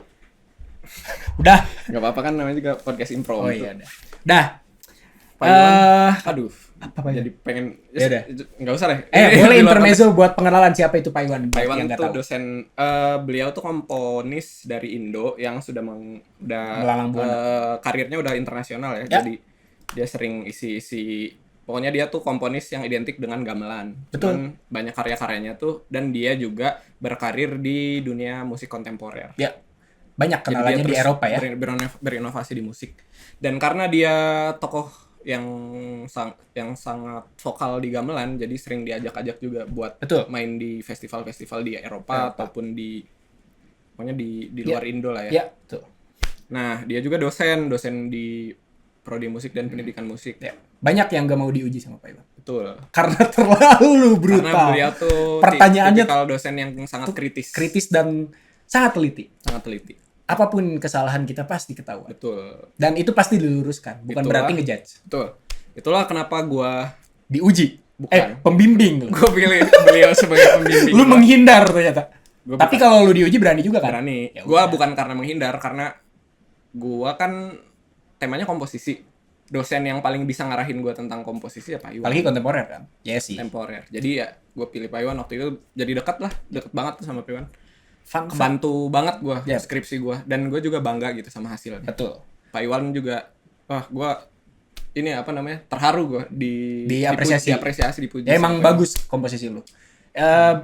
Udah. nggak apa-apa kan, namanya juga podcast improv. Oh iya, dah. Dah. Pak Iwan, Eh, aduh. apa Pak Iwan? Jadi pengen. Ya udah. Nggak usah deh. boleh Di luar intermezzo buat pengenalan siapa itu Pak Iwan. Pak buat Iwan yang nggak tuh tahu. dosen, beliau tuh komponis dari Indo yang sudah Melalang buana. karirnya udah internasional ya. Ya. Jadi dia sering isi pokoknya dia tuh komponis yang identik dengan gamelan. Betul. Cuman banyak karya-karyanya tuh, dan dia juga berkarir di dunia musik kontemporer. Ya. Banyak Jadi kenalannya dia di terus Eropa ya. berinovasi di musik. Dan karena dia tokoh yang sangat vokal di gamelan, jadi sering diajak-ajak juga buat Betul. main di festival-festival di Eropa ataupun pokoknya di luar Indo lah ya. Ya, tuh. Nah, dia juga dosen di prodi musik dan pendidikan musik. Ya. Banyak yang gak mau diuji sama Pak Iwan. Betul. Karena terlalu brutal. Karena beliau tuh Pertanyaannya tipikal dosen yang sangat kritis. kritis dan sangat teliti. Sangat teliti. Apapun kesalahan kita pasti ketahuan. Betul. Dan itu pasti diluruskan, bukan Itulah. berarti ngejudge. Betul. Itulah kenapa gua Diuji. Bukan. Pembimbing lu. pilih beliau sebagai pembimbing. Lu menghindar ternyata. Gua Tapi kalau lu diuji berani juga kan? berani. Ya Gua udah. bukan karena menghindar, karena gua kan temanya komposisi. Dosen yang paling bisa ngarahin gua tentang komposisi ya Pak Iwan. Apalagi kontemporer kan? Ya sih. Temporer. Jadi ya gua pilih Pak Iwan waktu itu, jadi deket banget tuh sama Pak Iwan. Fun fact. Kebantu banget gua Yep. skripsi gua, dan gua juga bangga gitu sama hasilnya. Betul. Pak Iwan juga, wah gua ini apa namanya, terharu gua Diapresiasi. dipuji. Ya emang sama Pak Iwan. bagus komposisi lu.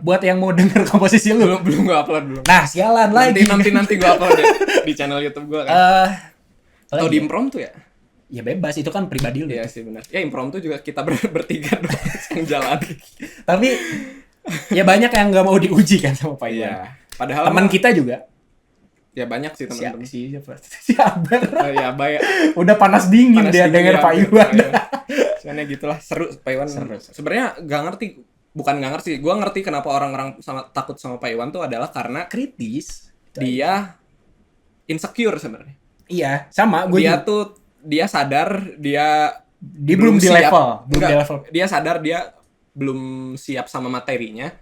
Buat yang mau denger komposisi lu. belum gua upload belum. Nah, sialan lagi. Nanti gua upload deh di channel YouTube gua kan. Apalagi Atau di ya? impromptu ya? Ya bebas, itu kan pribadi lu. Iya sih benar. Ya impromptu juga kita bertiga doang yang jalan. Tapi ya banyak yang nggak mau diuji kan sama Pak Iwan. Iya. Padahal Teman mah- kita juga. ya banyak sih teman-teman. Siapa? Si Abar. Ya baik. Udah panas dingin dia denger Pak Iwan. Soalnya gitulah, seru Pak Iwan. Seru. Sebenarnya nggak ngerti bukan nggak ngerti, gue ngerti kenapa orang-orang takut sama Pak Iwan tuh adalah karena Kritis. dia insecure sebenarnya. Iya, sama gue Dia juga. tuh dia sadar dia Dia belum di siap. level, belum Enggak, di level. dia sadar dia belum siap sama materinya.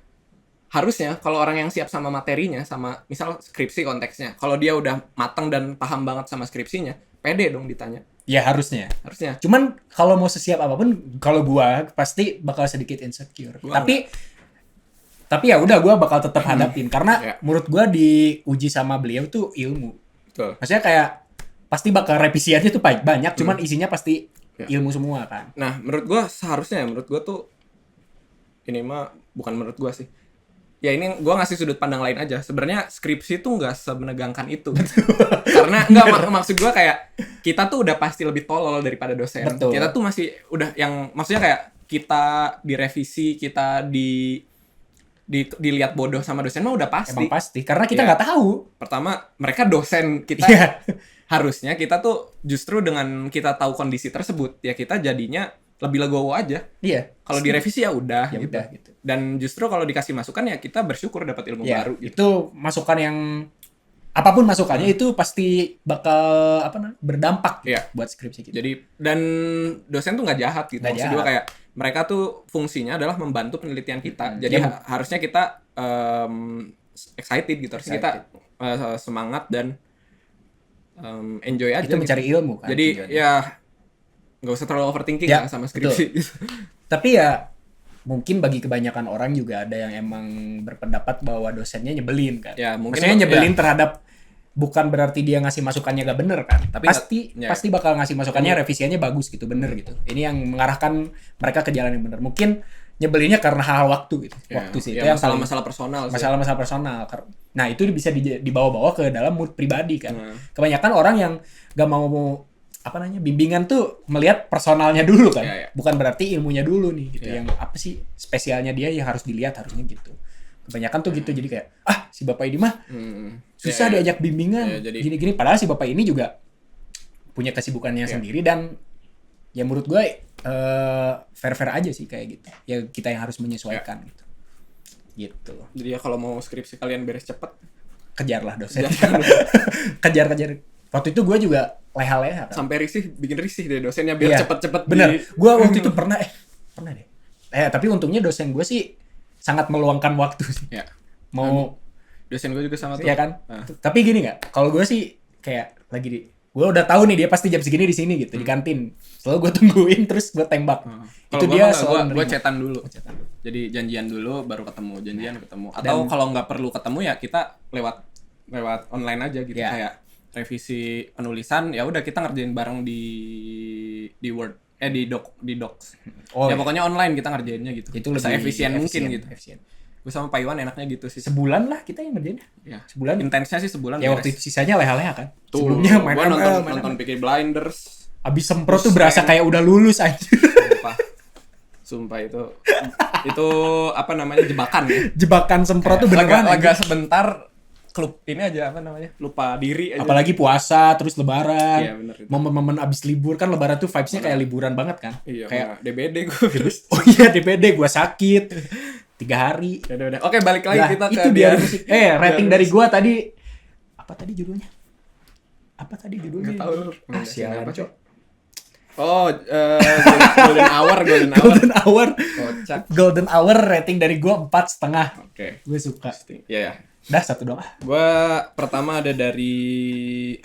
Harusnya kalau orang yang siap sama materinya, sama misal skripsi konteksnya, kalau dia udah matang dan paham banget sama skripsinya, pede dong ditanya. Ya harusnya. Harusnya. Cuman kalau mau sesiap apapun, kalau gua pasti bakal sedikit insecure. Gua Tapi ya udah gua bakal tetap hadapin karena Ya. menurut gua diuji sama beliau tuh ilmu. Betul. Maksudnya kayak pasti bakal revisiannya tuh banyak, cuman isinya pasti Ya. ilmu semua kan. Nah, menurut gua seharusnya, menurut gua tuh ini mah bukan menurut gua sih. Ya ini gua ngasih sudut pandang lain aja. Sebenarnya skripsi tuh nggak semenegangkan itu. Karena nggak maksud gua kayak kita tuh udah pasti lebih tolol daripada dosen. Betul. Kita tuh masih udah yang maksudnya kayak kita direvisi, kita dilihat bodoh sama dosen mah udah pasti. Emang pasti karena kita Iya. nggak tahu. Pertama, mereka dosen kita. Iya. Harusnya kita tuh justru dengan kita tahu kondisi tersebut, ya kita jadinya lebih legowo aja. Iya. Kalau direvisi ya udah, Ya gitu. udah gitu. Dan justru kalau dikasih masukan ya kita bersyukur dapat ilmu Ya, baru gitu. itu masukan yang apapun masukannya itu pasti bakal berdampak gitu Iya. buat skripsi kita. Jadi dan dosen tuh nggak jahat gitu. Nggak Maksud gue jahat. kayak mereka tuh fungsinya adalah membantu penelitian kita. Jadi Ya, harusnya kita excited gitu. Harusnya kita semangat dan enjoy aja. itu gitu. mencari ilmu kan. Jadi tujuannya. ya nggak usah terlalu overthinking Ya, lah sama skripsi. Gitu. Tapi ya mungkin bagi kebanyakan orang juga ada yang emang berpendapat bahwa dosennya nyebelin kan. Ya, mungkin Maksudnya nyebelin terhadap bukan berarti dia ngasih masukannya gak bener kan. Tapi Pasti bakal ngasih masukannya revisiannya bagus gitu, bener gitu. Ini yang mengarahkan mereka ke jalan yang bener. Mungkin nyebelinnya karena hal waktu gitu. Ya, Waktu sih. ya, Itu yang paling- masalah-masalah personal sih. masalah-masalah personal. Nah, itu bisa dibawa-bawa ke dalam mood pribadi kan. Hmm. Kebanyakan orang yang gak mau bimbingan tuh melihat personalnya dulu kan. Ya, ya. Bukan berarti ilmunya dulu nih gitu. Ya. Yang apa sih spesialnya dia yang harus dilihat harusnya gitu. Kebanyakan tuh gitu, jadi kayak si Bapak ini mah susah Ya, ya. diajak bimbingan Ya, jadi- gini-gini, padahal si Bapak ini juga punya kesibukannya Ya. sendiri dan ya menurut gue fair-fair aja sih kayak gitu. Ya kita yang harus menyesuaikan gitu. Gitu. Jadi ya kalau mau skripsi kalian beres cepet, Kejarlah dosen. Kejar. Kejar. Waktu itu gue juga leha-leha kan. sampai bikin risih deh dosennya biar Iya, cepet-cepet. Bener. Gue waktu itu pernah deh. Tapi untungnya dosen gue sih sangat meluangkan waktu sih. Ya. Mau Dosen gue juga sama tuh. ya kan. Ah. Tapi gini nggak? Kalau gue sih kayak gue udah tahu nih dia pasti jam segini di sini gitu di kantin. Selalu gue tungguin terus gue tembak. Kalau Itu gua dia mah nggak, selalu gua nerima. chatan dulu. Cetan dulu. Jadi janjian dulu baru ketemu, ketemu. Atau Dan- kalau nggak perlu ketemu ya kita lewat online aja gitu. Ya. Kayak revisi penulisan ya udah kita ngerjain bareng di Word di Docs. Oh, Ya iya. pokoknya online kita ngerjainnya gitu. Itu Bisa lebih efisien mungkin gitu. efisien. Gue sama Pak Iwan enaknya gitu sih. Sebulan lah kita yang ngerjain. Ya. Sebulan. Intensnya sih sebulan. Ya beres. waktu itu sisanya leha-leha kan. Tuh, Sebelumnya main gua ML, nonton Peaky Blinders. Abis semprot tuh berasa kayak udah lulus aja. Sumpah itu apa namanya jebakan ya. Jebakan semprot tuh beneran. Lega anjing. sebentar klub ini aja apa namanya lupa diri aja. Apalagi puasa terus lebaran. Iya, bener itu. Momen-momen abis libur kan lebaran tuh vibes-nya kayak liburan banget kan. Iya, Kayak DBD gue. oh iya DPD gua sakit 3 hari. Udah. Oke, balik lagi Lah, kita ke itu biar musik. Rating biar dari musik. gua tadi apa tadi judulnya? Apa tadi judulnya? Nggak tahu lu. Sialan, Apa, Cok. Oh, Golden Hour. Golden Hour. Kocak. Golden Hour rating dari gua 4,5. Oke. Gue suka. Iya. Dah satu doang. Gua pertama ada dari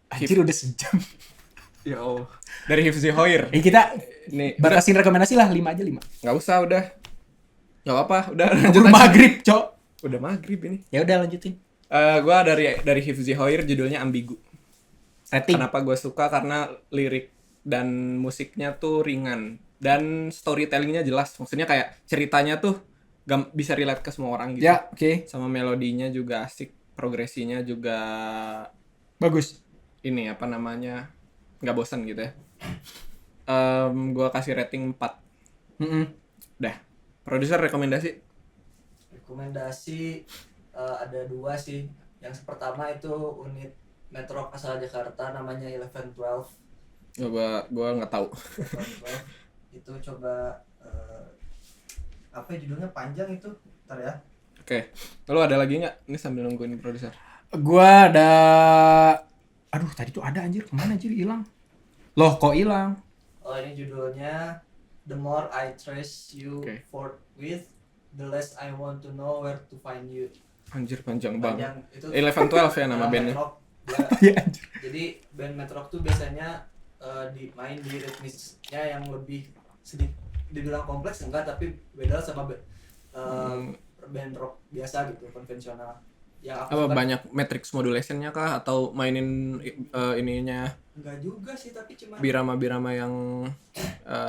Anjir udah sejam. ya Allah. Dari Hifzi Hoir. Kita Nih, batasin rekomendasi lah 5 aja 5. nggak usah udah. Nggak apa, udah Keburu maghrib, Cok. Udah maghrib ini. Ya udah lanjutin. Gua dari Hifzi Hoir judulnya Ambigu. Rating. Kenapa gue suka? Karena lirik dan musiknya tuh ringan dan storytellingnya jelas. Maksudnya kayak ceritanya tuh bisa relate ke semua orang gitu. Ya, oke. Sama melodinya juga asik, progresinya juga Bagus. ini apa namanya nggak bosan gitu ya. Gue kasih rating 4. Dah. Produser rekomendasi? Rekomendasi ada 2 sih. Yang pertama itu unit Metro asal Jakarta namanya 1112. Gua nggak tahu. 1112. Itu coba apa ya, judulnya panjang itu. Ntar ya. Oke. Lalu ada lagi nggak? Ini sambil nungguin produser. Gua ada, aduh tadi tuh ada anjir, kemana anjir hilang? Loh kok hilang? Oh ini judulnya The More I Trace You Oke. Forthwith, The Less I Want to Know Where to Find You. Anjir panjang banget. Panjang itu. 11-12 ya nama bandnya. Metrock. Dia- Iya anjir. Jadi band Metrock tuh biasanya main di ritmisnya yang lebih sedikit dibilang kompleks enggak, tapi beda sama band rock biasa gitu, konvensional. Yang aku Apa suka banyak matrix modulationnya kah atau mainin ininya enggak juga sih, tapi cuma birama-birama yang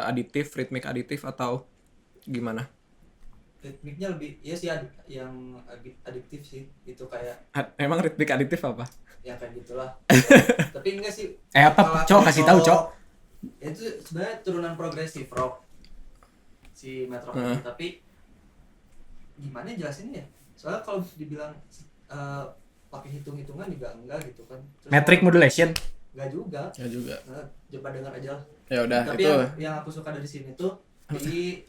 aditif, ritmik aditif atau gimana? ritmiknya lebih ya sih yang adiktif sih, itu kayak Emang ritmik aditif apa? ya kayak gitulah. Tapi enggak sih. Apa? Cok kasih tahu Cok. Itu sebenarnya turunan progresif rock si Metrock ini, tapi gimana jelasinnya ya? Soalnya kalau dibilang pakai hitung-hitungan juga enggak gitu kan. Terus Metric modulation. enggak juga. Ya juga. Coba dengar aja lah. Ya udah Tapi itu. yang aku suka dari sini tuh di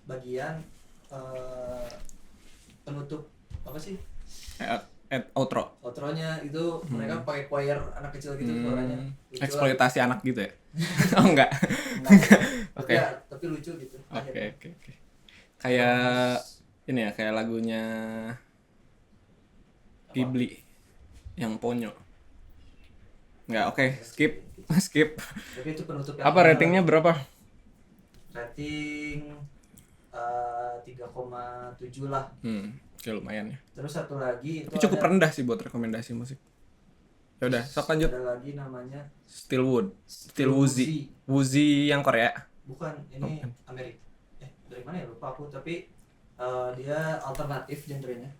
bagian penutup apa sih? Outro. Outronya itu mereka pakai choir anak kecil gitu suaranya. Lucu lah. Eksploitasi anak gitu ya? Oh enggak. Enggak. Oke. Tapi lucu gitu. Oke. Kayak ini ya, kayak lagunya Ghibli yang Ponyo. Enggak, oke, skip. Skip. Tapi itu penutup yang Apa ratingnya berapa? rating 3,7 lah. Oke, lumayan ya. Terus satu lagi itu Tapi cukup rendah sih buat rekomendasi musik. Ya udah, sok lanjut. ada lagi namanya Still Woozy. Woozy yang Korea. Bukan, ini Amerika. Dari mana ya lupa aku, tapi dia alternatif genrenya.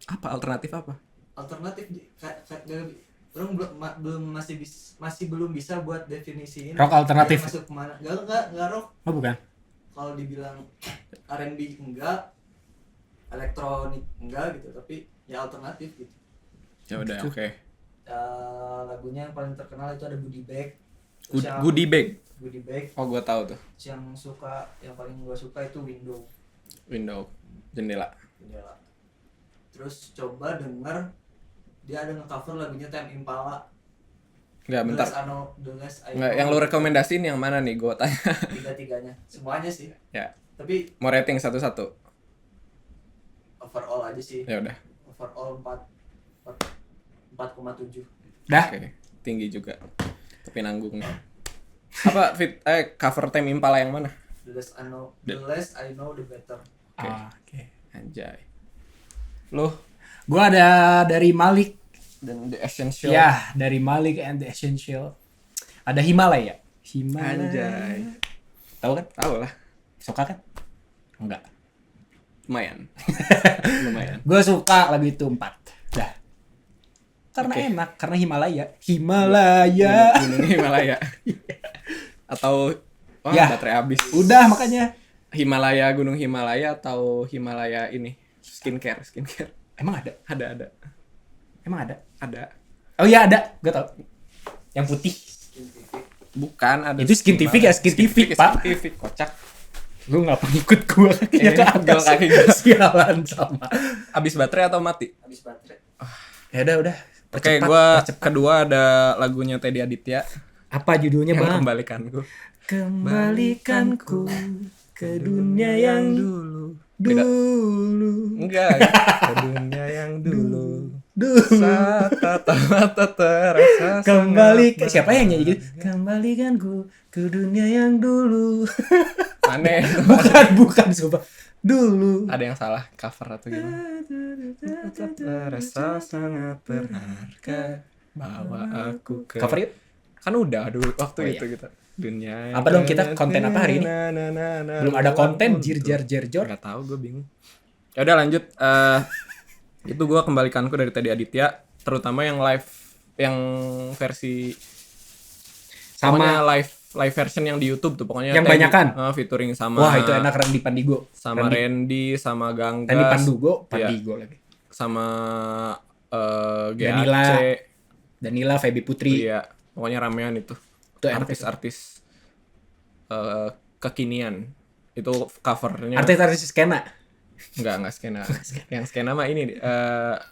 Apa alternatif apa? Alternatif orang masih belum bisa buat definisiin Rock alternatif. dia masuk kemana. Enggak rock. Oh bukan. Kalau dibilang R&B enggak, elektronik enggak gitu, tapi ya alternatif gitu. Ya udah, oke. Lagunya yang paling terkenal itu ada Goodie Bag. Goodie Bag. Goodie Bag. Oh, gua tahu tuh. Yang paling gua suka itu Window, jendela. Jendela. Terus coba denger dia ada nge-cover lagunya Tame Impala. Enggak, bentar. The Less I Enggak, Know. yang lu rekomendasiin yang mana nih? Gua tanya. Tiga-tiganya. Semuanya sih. Ya, Tapi mau rating satu-satu. overall aja sih. Ya udah. Overall 4,7. Dah. Oke, tinggi juga. Tapi nanggung nih. Apa cover Tame Impala yang mana? The less I know the better. Oke. Oke. Anjay. Lu Gua ada dari Malik. dan The Essential. Ya, dari Malik and the Essential. Ada Himalaya. Anjay. Tahu kan? Tahu lah. Suka kan? Enggak. Lumayan. Lumayan. Gue suka lagu itu 4. Dah. Karena Oke. enak, karena Himalaya. Gunung Himalaya. Atau Ya. baterai habis. Udah makanya. Himalaya, Gunung Himalaya atau Himalaya ini skincare. Emang ada? Ada. Emang ada? Ada. Oh iya ada, gue tau. Yang putih. Bukan, ada. Itu Skintific ya, Skintific, Pak. Skintific, kocak. Lu ngapa ngikut gue kakinya ke Iya, atas? kaki gua. Sialan sama. Habis baterai atau mati? Habis baterai. Ya udah. Oke, gua kedua ada lagunya Teddy Aditya Apa judulnya, yang Bang? Kembalikanku. Kembalikanku ke dunia yang dulu. dulu. Enggak, ke dunia yang dulu. Dulu. Saat tatap mata terasa Kembali sangat siapa yang nyanyi gitu? Kembalikanku ke dunia yang dulu. aneh. bukan sumpah. Dulu. Ada yang salah cover atau gimana? Terasa sangat berharga bawa aku ke Cover yuk. Kan udah dulu waktu Oh, iya. itu kita dunia. Apa dong kita konten apa hari ini? Belum ada konten jor. Gak tahu, gue bingung. Ya udah lanjut. Itu gue Kembalikanku dari Teddy Aditya, terutama yang yang versi Sama live version yang di YouTube tuh pokoknya. Yang Teddy, banyakan? Featuring sama. wah itu enak Randy Pandigo. Sama Randy, sama Ganggas. Randy Pandigo Iya. lagi. Sama Danila. GAC. Danila, Feby Putri. Iya, pokoknya ramean itu. Itu enak Artis-artis kekinian. itu covernya. Artis-artis skena. Enggak skena. Yang skena mah ini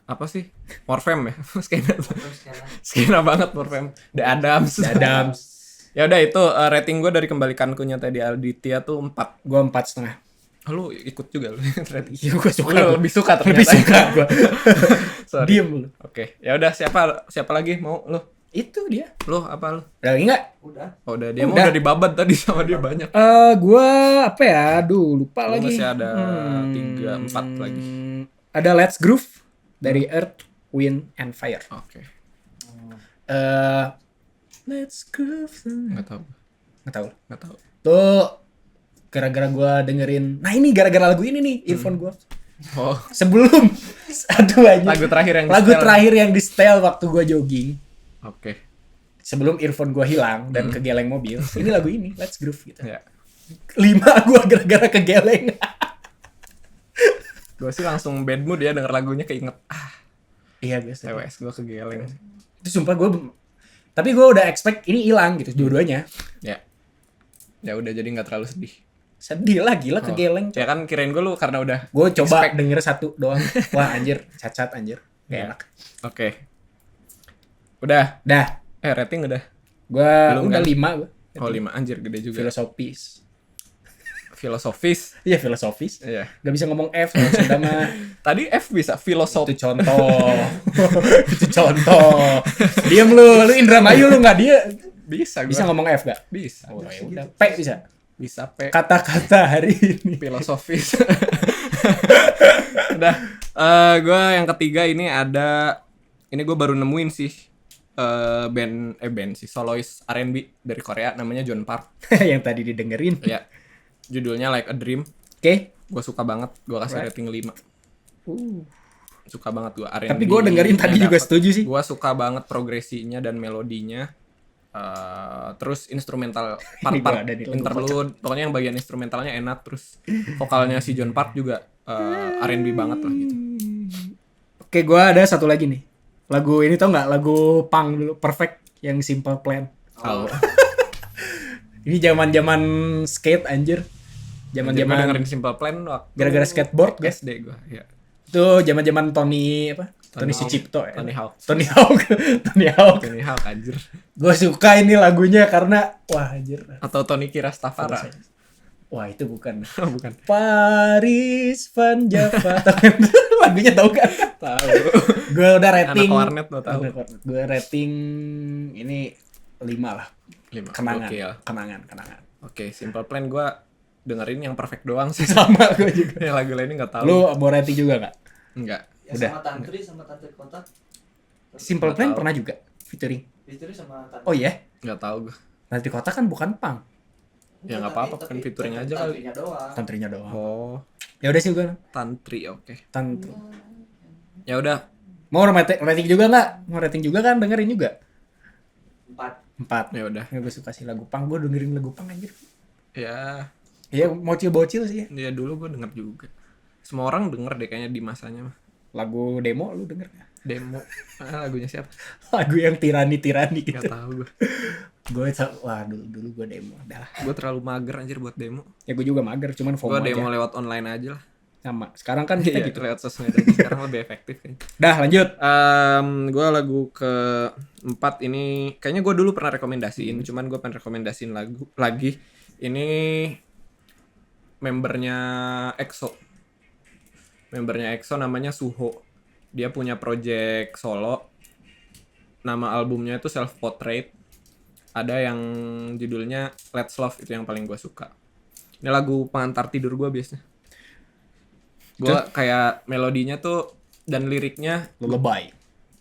apa sih? Morfem ya. Skena. Terus sekarang Skena banget Morfem. The Adams. Adams. Ya udah itu rating gue dari Kembalikanku-nya tadi Aditya tuh 4. Gua 4,5. Lu ikut juga lu rating. Iya, gua suka. Lu lebih suka ternyata. Lebih suka gua. Sorry. Diem lu. Oke. Ya udah siapa lagi mau lu? Itu dia. Lu apa lu? Ada lagi enggak? udah. Oh, udah dia mau Udah. udah dibabat tadi sama dia banyak. Gua apa ya? Aduh, lupa Lu lagi. masih ada 3, 4 lagi. Ada Let's Groove dari Earth, Wind, and Fire. Oke. Let's Groove. Enggak tahu. Nggak tahu. Tuh gara-gara gua dengerin. Nah, ini gara-gara lagu ini nih, earphone gua. Oh, Sebelum aduh anjing. lagu terakhir yang Lagu di-setel. terakhir yang di setel waktu gua jogging. Oke. Sebelum earphone gua hilang dan kegeleng mobil. Ini lagu ini, Let's Groove gitu. Ya. 5 gua gara-gara kegeleng. Gue sih langsung bad mood ya denger lagunya keinget. Iya biasa. TWS gue kegeleng. Itu sumpah tapi gue udah expect ini hilang gitu dua-duanya. Ya. Ya udah jadi nggak terlalu sedih. Sedih lah gila kegeleng. Ya kan kirain gue lu karena udah. Gue coba expect. denger satu doang. Wah anjir, cacat anjir. Gak Ya. enak. Oke. Udah. Dah, Rating udah. gue Belum udah kan? 5 gue. Oh 5 anjir gede juga. Filosofis. Iya filosofis. Iya. Gak bisa ngomong F kalau sudah mah. Tadi F bisa filosofi. Itu contoh. Itu contoh. Diam lu Indramayu lu nggak dia Bisa gue. bisa ngomong F gak? Bisa. Oh, ya udah. P bisa. Bisa P. Kata-kata hari ini. Filosofis. Udah. Gue yang ketiga ini ada. Ini gue baru nemuin sih. Band sih. Soloist R&B dari Korea namanya John Park. Yang tadi didengerin. Ya. Judulnya Like a Dream. Oke. Gue suka banget. Gue kasih Right. rating 5. Suka banget gue R&B. Tapi gue dengerin tadi juga setuju sih. Gue suka banget progresinya dan melodinya. Terus instrumental Ini gua part-part ada nih, lagu interlude. Pokoknya yang bagian instrumentalnya enak. Terus vokalnya si John Park juga R&B banget lah gitu. Oke, gue ada satu lagi nih. Lagu ini tau nggak? Lagu punk dulu, Perfect yang Simple Plan. Tahu. Ini zaman-zaman skate anjir. Gue Zaman-zaman dengerin Simple Plan waktu gara-gara skateboard guys. SD gue. Ya. Itu zaman-zaman Tony apa? Tony Hawk. Sucipto ya. Tony Hawk. Tony Hawk. Tony Hawk. Tony Hawk anjir. Gue suka ini lagunya karena wah anjir. Atau Tony Kirastafara. Wah, itu bukan. Bukan. Paris Van Java. Tau kan? Lagunya tau kan? Tahu. Gue udah rating. Anak warnet lo tahu. Gue rating ini 5 lah. 5. Kenangan. Gokil. Kenangan. Oke, Simple Plan gue dengerin yang Perfect doang sih. Sama gue juga. Yang lagu lainnya nggak tahu. Lu mau rating juga nggak? Enggak. Ya Udah. sama Tantri Kota. Simple Nggak Plan tahu. pernah juga featuring. Featuring sama Tantri. Oh iya? Nggak tahu gue. Nanti kota kan bukan punk, Ya nggak apa-apa, kan featuring aja kali. Tantrinya doang. tantrinya doang. Oh, Ya udah sih gue. Tantri oke. Tantri. Ya udah. Mau rating juga nggak? Mau rating juga kan? Dengerin juga. 4. 4. Ya udah. Gue suka sih lagu punk. Gue dengerin lagu punk anjir. Ya, Iya, bocil-bocil sih. dia dulu gue denger juga. Semua orang denger deh kayaknya di masanya mah. Lagu demo lu denger nggak? Demo. Lagunya siapa? Lagu yang tirani-tirani gitu. Gak tahu gue. Wah dulu gue demo. Dah. Gue terlalu mager anjir buat demo. Ya gue juga mager, cuman FOMO Gue aja. demo lewat online aja lah. Sama. Sekarang kan kita Iya, gitu. lewat sosmed aja. Sekarang lebih efektif kayaknya. Dah lanjut. Gue lagu ke-4 ini kayaknya gue dulu pernah rekomendasiin, cuman gue pengen rekomendasiin lagu lagi. Ini membernya EXO. Membernya EXO namanya Suho. Dia punya project solo. Nama albumnya itu Self Portrait. Ada yang judulnya Let's Love, itu yang paling gue suka. Ini lagu pengantar tidur gue biasanya. Gue kayak melodinya tuh dan liriknya Lullaby.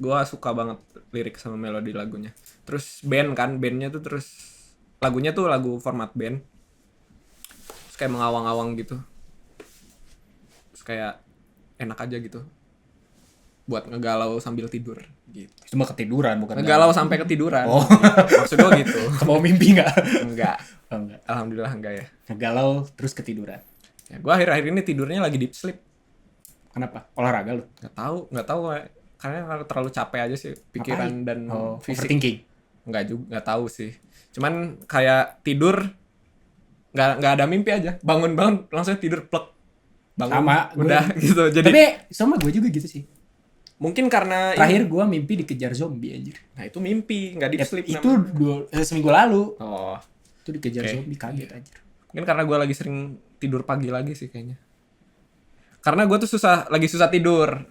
gue suka banget lirik sama melodi lagunya. Terus bandnya tuh terus lagunya tuh lagu format band. Terus kayak mengawang-awang gitu. Terus kayak enak aja gitu. Buat ngegalau sambil tidur gitu. Cuma ketiduran bukan. Ngegalau sampai ketiduran. Oh. Maksud gue gitu. Mau mimpi nggak? Enggak. Oh, enggak. Alhamdulillah enggak ya. Galau terus ketiduran. Ya gue akhir-akhir ini tidurnya lagi deep sleep. Kenapa? Olahraga lu? Nggak tahu karena terlalu capek aja sih pikiran dan fisik. Overthinking. Nggak tahu sih. Cuman kayak tidur nggak ada mimpi aja. Bangun langsung tidur plek. Bangun, Sama, udah gitu. Jadi Tapi sama gue juga gitu sih. mungkin karena Terakhir gue mimpi dikejar zombie anjir. nah itu mimpi, nggak deep Ya, sleep itu namanya. seminggu lalu. Oh, Itu dikejar Oke. zombie kaget anjir. mungkin karena gue lagi sering tidur pagi lagi sih kayaknya. Karena gue tuh susah tidur,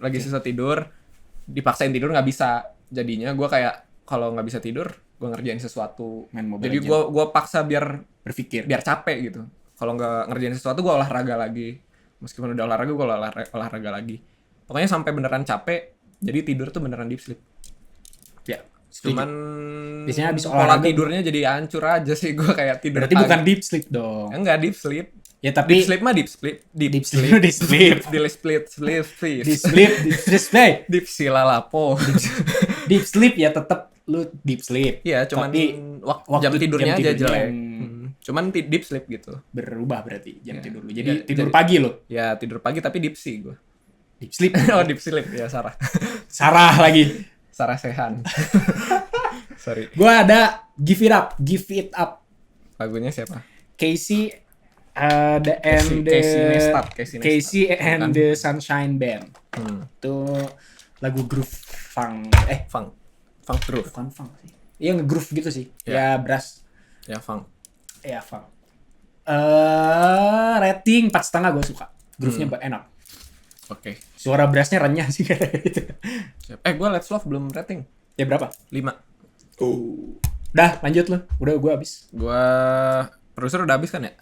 dipaksain tidur nggak bisa. Jadinya gue kayak kalau nggak bisa tidur, gue ngerjain sesuatu. Main Mobile Jadi Legends. gue paksa biar Berpikir. capek gitu. Kalau nggak ngerjain sesuatu, gue olahraga lagi. Meskipun udah olahraga, gue olahraga lagi. Pokoknya sampai beneran capek, jadi tidur tuh beneran deep sleep. Ya, Cuman biasanya habis pola olahraga tidurnya jadi hancur aja sih, gue kayak tidur berarti pagi. bukan deep sleep dong. Enggak deep sleep. Ya tapi Deep sleep mah deep sleep. deep sleep, deep sleep, deep sleep, Deep silalapo. deep sleep ya tetap lu deep sleep. Iya, cuman Tapi waktu jam tidurnya aja jelek. yang Cuman deep sleep gitu. berubah berarti jam Ya. tidur lu. Jadi Ya, tidur jadi- pagi lo. Ya tidur pagi tapi deep sih gue. Deep sleep. Oh deep sleep ya Sarah. Sarah lagi. Sarah Sehan. Sorry. Gua ada Give It Up. Lagunya siapa? Casey and Casey and the Sunshine Band. Hmm. Itu lagu groove funk. Funk groove. Bukan funk sih. Iya nge-groove gitu sih. Ya. Ya brass. Ya funk. Ya funk. Rating 4,5 gue suka. Groove-nya enak. Oke. Suara brassnya renyah sih kayak gitu. Siap. Gue Let's Love belum rating. Ya berapa? 5. Dah lanjut lo. Udah gue habis. Gue produser udah habis kan ya?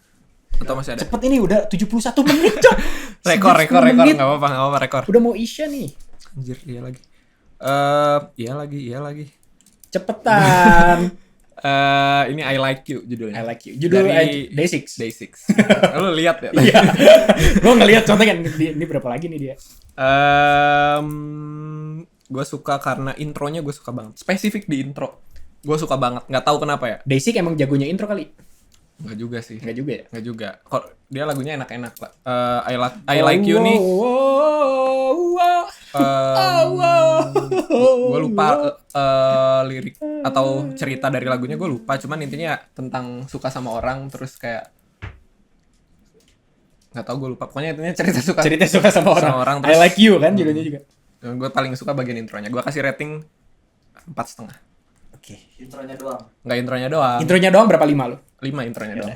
Atau masih ada? Cepet ini udah 71 menit Cok. Rekor 10 menit. nggak apa-apa rekor. Udah mau Isya nih. Anjir, iya lagi. Cepetan. Ini I Like You judulnya. I Like You. Judul Dari Day6. Day6. Lu lihat ya? Iya. Gue ngeliat contohnya kan ini berapa lagi nih dia. Gue suka karena intronya gue suka banget. Spesifik di intro. Gue suka banget. Nggak tahu kenapa ya. Day6 emang jagonya intro kali. Nggak juga sih. Enggak juga ya? Nggak juga. Kok dia lagunya enak-enak lah. I Like You nih. Gue lupa lirik atau cerita dari lagunya gue lupa. Cuman intinya tentang suka sama orang terus kayak nggak tahu gue lupa. Pokoknya intinya cerita suka sama orang. I terus- Like You kan judulnya juga. Gue paling suka bagian intronya. Gue kasih rating 4,5. Oke. Intronya doang. Nggak intronya doang. Intronya doang berapa 5 lo? 5 intronya doang.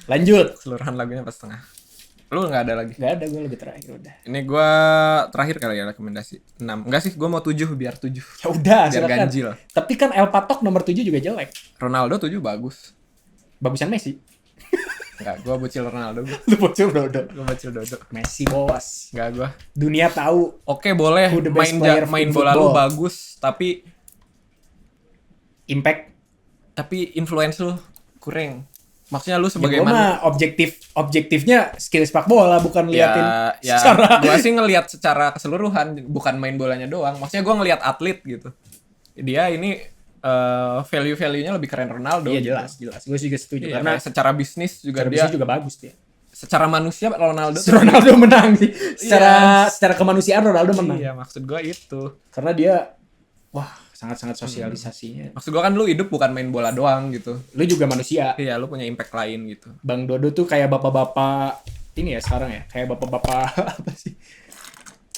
Lanjut. Keseluruhan lagunya 4,5. Lu nggak ada lagi? Gak ada gue lebih terakhir udah. Ini gue terakhir kali ya rekomendasi 6. Enggak sih, gue mau 7 biar 7. Ya udah, Biar silakan. ganjil. Tapi kan El Patok nomor 7 juga jelek. Ronaldo 7 bagus. Bagusan Messi. Enggak, gue bocil Ronaldo. Lu bocil Dodo. Gue bocil Dodo. Messi bos. Enggak gue. Dunia tahu. Oke, boleh Who the best main player main in bola lu football? bagus, Impact. tapi influence lu kurang. Maksudnya lu Ya, sebagai gua mah objektifnya skill sepak bola bukan liatin ya secara gue sih ngelihat secara keseluruhan, bukan main bolanya doang. Maksudnya gue ngelihat atlet gitu. Dia ini value-nya lebih keren Ronaldo. Iya gitu. jelas. Gue juga setuju Iya, karena kayak secara bisnis juga cara dia, juga bagus dia. secara manusia Ronaldo tuh- Ronaldo menang sih. Secara kemanusiaan Ronaldo menang. Iya, maksud gue itu. Karena dia sangat-sangat sosialisasinya. Maksud gue kan lu hidup bukan main bola doang gitu. Lu juga manusia. Iya, lu punya impact lain gitu. Bang Dodo tuh kayak bapak-bapak ini ya sekarang ya, kayak bapak-bapak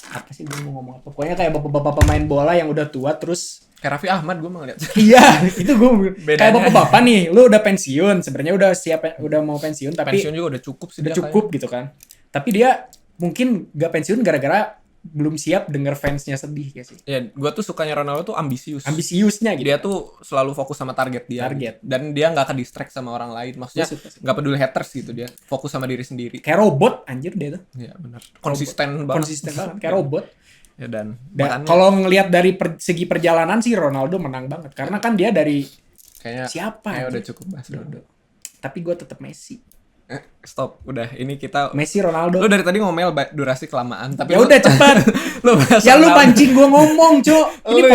apa sih gue mau ngomong apa? Pokoknya kayak bapak-bapak pemain bola yang udah tua terus Kayak Raffi Ahmad gue mau ngeliat. iya, itu gue Bedanya. kayak bapak-bapak nih, lu udah pensiun, sebenarnya udah siap udah mau pensiun tapi Pensiun juga udah cukup sih udah dia cukup gitu kan. Tapi dia mungkin gak pensiun gara-gara belum siap denger fansnya sedih ya sih. kayaknya. Ya, gue tuh sukanya Ronaldo tuh ambisius. Ambisiusnya gitu. Dia tuh selalu fokus sama target dia. Target. Dan dia nggak ke distract sama orang lain. Maksudnya Gua suka sih. nggak peduli haters gitu, dia fokus sama diri sendiri. Kayak robot anjir dia tuh. Iya benar. Konsisten banget. Konsisten banget kayak robot. Ya dan Dan makanya kalau ngelihat dari segi perjalanan sih Ronaldo menang banget karena kan dia dari kayaknya siapa kayak anjir? udah cukup bahas Dodo. Tapi gue tetap Messi. Stop, udah ini kita. Messi Ronaldo. Lu dari tadi ngomel durasi kelamaan, tapi Ya lu- udah cepat. lu bahas Ya lu Ronaldo. pancing gue ngomong, Cok. Ini Lu-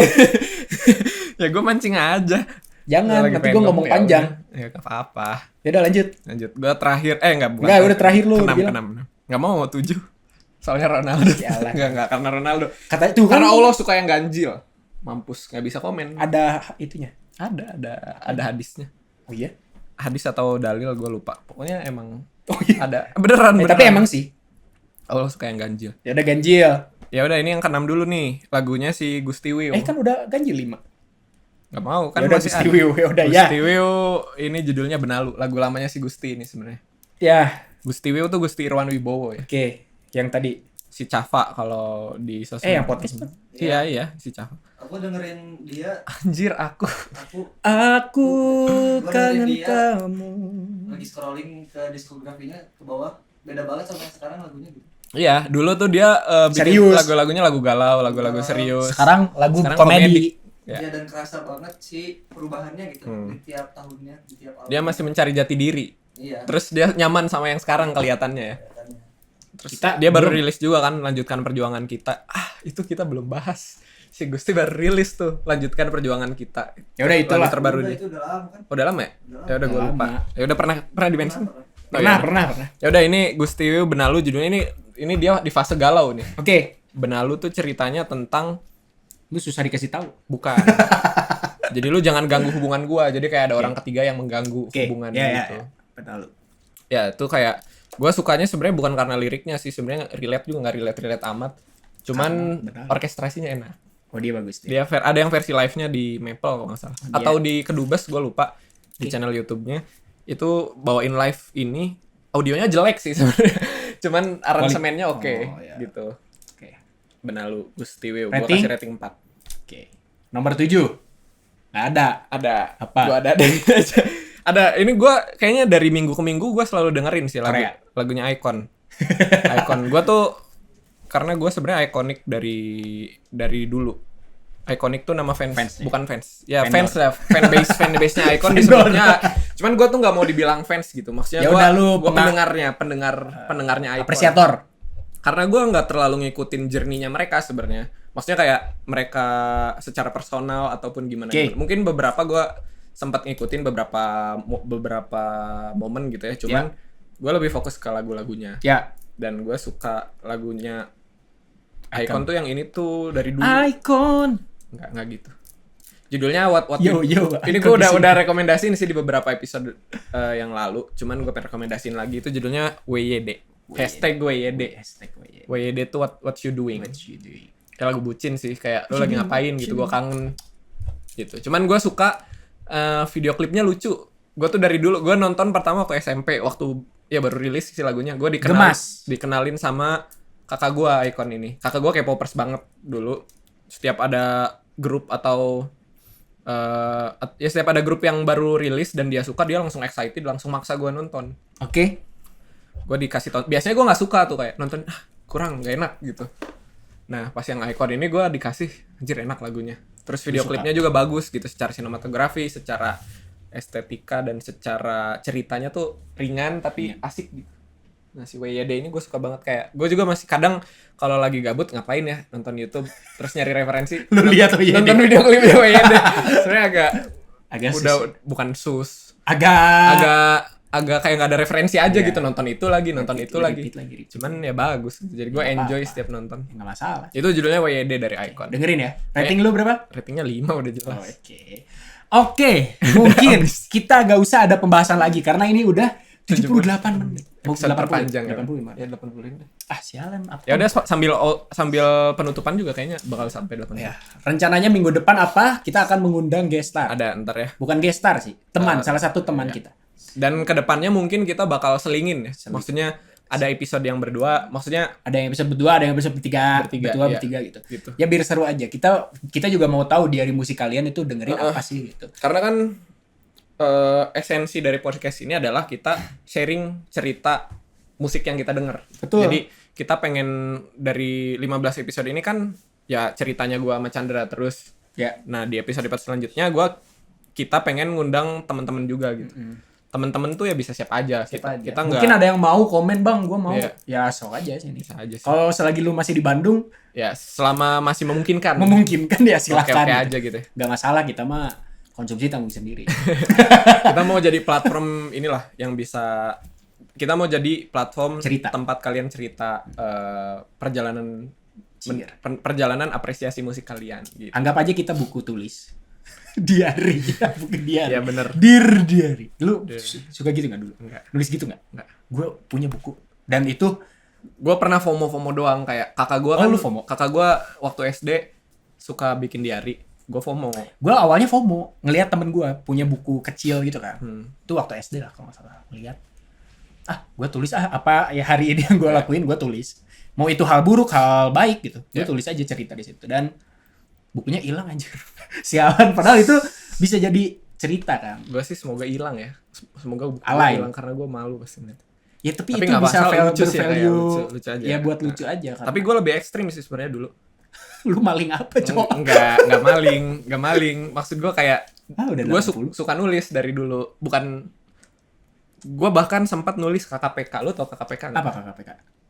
ya gue mancing aja. jangan, Gua lagi nanti pengen gue ngomong ya panjang. udah. Ya gak apa-apa. Ya udah lanjut. Lanjut. Gue terakhir, bukan. Enggak, udah terakhir lu Kenam, bilang. kenam. Gak mau 7. Soalnya Ronaldo. Sialan. Enggak, karena Ronaldo. Kata itu kan Karena Allah suka yang ganjil. Mampus, nggak bisa komen. ada itunya. Ada hadisnya. Oh iya. hadis atau dalil gue lupa. Pokoknya emang Oh iya. ada beneran. Tapi emang sih. Allah suka yang ganjil. Ya udah ganjil. Ya udah ini yang ke-6 dulu nih. Lagunya si Gusti Wiu. Kan udah ganjil 5. Gak mau kan Ya udah masih Gusti ada. Wiu, ya udah ya. Gusti Wiu ini judulnya Benalu. Lagu lamanya si Gusti ini sebenarnya. Ya, Gusti Wiu tuh Gusti Irwan Wibowo ya. oke. Yang tadi. Si Cafa kalau di sosmed. Yang podcast. Iya, si Cafa. Aku dengerin dia, Anjir aku. Aku Gua kangen dari dia. kamu. lagi scrolling ke diskografinya ke bawah, beda banget sama yang sekarang lagunya gitu. Iya, dulu tuh dia bikin Serius. lagu-lagunya lagu galau, lagu-lagu serius. Sekarang lagu Sekarang komedi. Ya. Iya, dan kerasa banget sih perubahannya gitu di tiap tahunnya, di tiap album. Dia masih mencari jati diri. Iya. Terus dia nyaman sama yang sekarang kelihatannya ya. Kelihatannya. Terus Kita dia baru belum. rilis juga kan, lanjutkan perjuangan kita. Itu kita belum bahas. Si Gusti baru rilis tuh, lanjutkan perjuangan kita. Ya udah itulah. Lagu terbaru Udah, dia. itu udah lama kan? Udah lama ya? Ya udah gue Udah lupa. lama. Ya udah pernah di mention. Pernah. Ya udah ini Gusti Wiu Benalu judulnya ini dia di fase galau nih. Oke. Benalu tuh ceritanya tentang Lu susah dikasih tahu. bukan. Jadi lu jangan ganggu hubungan gua. Jadi kayak ada orang ketiga yang mengganggu Oke. hubungan Ya. gitu. Betul. Ya itu kayak gua sukanya sebenarnya bukan karena liriknya sih, sebenarnya relate juga nggak relate amat. Cuman benar. orkestrasinya enak. Oh dia bagus dia. Dia ada yang versi live-nya di Maple kalau nggak salah. Dia- Atau di Kedubes gua lupa di channel YouTube-nya. Itu bawain live ini audionya jelek sih sebenarnya. Cuman aransemennya oke Oh, ya. gitu. Oke. Benalu Gusti Wiu. Gua Rating? kasih rating 4. Oke. Nomor 7. Nggak ada. Ada. Apa? Gua ada deh. Ada. Ini gua kayaknya dari minggu ke minggu gua selalu dengerin sih Korea. lagunya Icon. Icon. Gua tuh karena gua sebenarnya ikonik dari dulu. Iconic tuh nama fans, Fansnya. bukan fans. Ya Vendor. fans lah, fanbase-nya Icon Vendor. disebutnya. Cuman gua tuh nggak mau dibilang fans gitu. Maksudnya Ya gua, udah lu gua pendengarnya Icon. Apresiator. Karena gue nggak terlalu ngikutin journey-nya mereka sebenarnya. Maksudnya kayak mereka secara personal ataupun gimana. Oke. Mungkin beberapa gue sempat ngikutin beberapa momen gitu ya. Cuman gue lebih fokus ke lagu-lagunya. Ya. Dan gue suka lagunya Icon. Icon tuh yang ini tuh dari dulu. Icon. Nggak gitu. Judulnya What Yo, You. yo, Ini Icon gue di sini. udah rekomendasiin sih di beberapa episode yang lalu. Cuman gue rekomendasiin lagi itu judulnya WYD. Hashtag WYD. Hashtag WYD. WYD tuh what you doing. What you doing? Kayak lagu bucin sih, kayak lu lagi ngapain gitu, gue kangen gitu. Cuman gue suka video klipnya lucu. Gue tuh dari dulu gue nonton pertama waktu SMP, waktu ya baru rilis sih lagunya. Gue Gemas. dikenalin sama kakak gue Icon ini. Kakak gue kayak popers banget dulu. Setiap ada grup atau ya setiap ada grup yang baru rilis dan dia suka, dia langsung excited, langsung maksa gue nonton. Oke. Gue dikasih tonton. Biasanya gue nggak suka tuh kayak nonton kurang nggak enak gitu. Nah pas yang Icon ini gue dikasih anjir enak lagunya. Terus video Suka. klipnya juga bagus gitu secara sinematografi, secara estetika dan secara ceritanya tuh ringan tapi asik gitu. Nah si WYD ini gue suka banget, kayak gue juga masih kadang kalau lagi gabut ngapain ya nonton YouTube terus nyari referensi. Lu lihat WYD. Nonton video klipnya WYD. Sebenarnya Agak udah sus. bukan sus. Agak Kayak nggak ada referensi aja Iya. gitu, nonton itu lagi repeat lagi. cuman ya bagus jadi gue Nggak enjoy apa-apa. setiap nonton. Nggak masalah. Itu judulnya WYD dari Icon. Dengerin ya. Rating lu berapa? Ratingnya 5 udah jelas. Oke, mungkin kita gak usah ada pembahasan lagi karena ini udah 78 menit. Mau Episode 80, terpanjang ya. 85. Ya 80 ini. Ah, sialan. Apa? Ya udah sambil penutupan juga kayaknya bakal sampai 80. Ya, rencananya minggu depan apa? Kita akan mengundang guest star. Ada ntar ya. Bukan guest star sih, teman, salah satu teman kita. Dan kedepannya mungkin kita bakal selingin ya. Maksudnya ada episode yang berdua, maksudnya Ada yang episode berdua, ada yang episode bertiga, Bertiga, berdua, iya. bertiga gitu. gitu. Ya biar seru aja. Kita juga mau tahu diary musik kalian itu dengerin apa sih gitu. Karena kan esensi dari podcast ini adalah kita sharing cerita musik yang kita denger. Betul. Jadi kita pengen dari 15 episode ini kan ya ceritanya gua sama Chandra terus. Ya. Nah, di episode selanjutnya kita pengen ngundang teman-teman juga gitu. Teman-teman tuh ya bisa siapa aja. Siapa aja. Kita Mungkin nggak ada yang mau komen, Bang, gua mau. Iya. Ya, sok aja sini. bisa aja sih. Kalau selagi lu masih di Bandung, Ya, selama masih memungkinkan. memungkinkan ya silakan. Oke gitu. aja gitu. Gak masalah, kita mah konsumsi tanggung sendiri. Kita mau jadi platform inilah yang bisa, kita mau jadi platform Cerita. tempat kalian cerita perjalanan Cier. perjalanan apresiasi musik kalian gitu. Anggap aja kita buku tulis. Diary, bukan diary. Ya bener. Dear diary. Lu Dear. suka gitu nggak dulu? Enggak. Nulis gitu nggak? Enggak. Gue punya buku dan itu Gue pernah FOMO doang, kayak kakak gue Oh, kan. lu FOMO? Kakak gue waktu SD suka bikin diary. Gue FOMO. gue awalnya FOMO ngelihat temen gue punya buku kecil gitu kan. Itu waktu SD lah kalau nggak salah ngeliat. Gue tulis apa ya hari ini yang gue lakuin gue tulis. Mau itu hal buruk, hal baik gitu. Gue Ya. tulis aja cerita di situ dan bukunya hilang anjir. Sialan padahal itu bisa jadi cerita kan. Gue sih semoga hilang ya. Semoga buku Alay. hilang karena gue malu pasti ngeliat. Ya tapi Tapi itu nggak bisa masalah, lucu sih, bervalue. kayak lucu aja. Ya buat lucu aja kan. Tapi gue lebih ekstrim sih sebenarnya dulu. Lu maling apa cowok? Enggak maling. Maksud gue kayak Udah gue 80. suka nulis dari dulu. Bukan, gue bahkan sempat nulis KKPK. Lu tau KKPK nggak? Apa KKPK?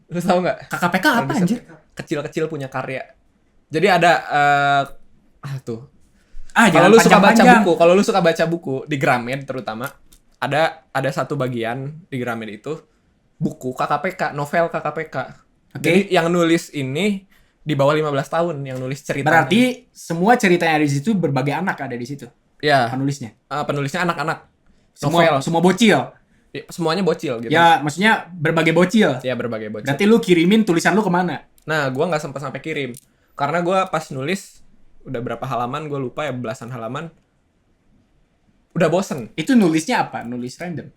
Lu tau nggak? KKPK apa Produser anjir? Kecil-kecil punya karya. Jadi ada tuh. Jangan Kalau lu suka baca panjang-panjang. buku, kalau lu suka baca buku di Gramed terutama, ada satu bagian di Gramed itu buku KKPK, novel KKPK. Oke. Jadi yang nulis ini di bawah 15 tahun yang nulis ceritanya. Berarti semua cerita yang ada di situ berbagai anak ada di situ ya, penulisnya. penulisnya anak-anak. Semua bocil. Ya, semuanya bocil gitu. Ya maksudnya berbagai bocil. Ya, berbagai bocil. Berarti lu kirimin tulisan lu kemana? Nah, gua nggak sempat sampai kirim. Karena gua pas nulis udah berapa halaman, gue lupa ya, belasan halaman. Udah bosen. Itu nulisnya apa? Nulis random.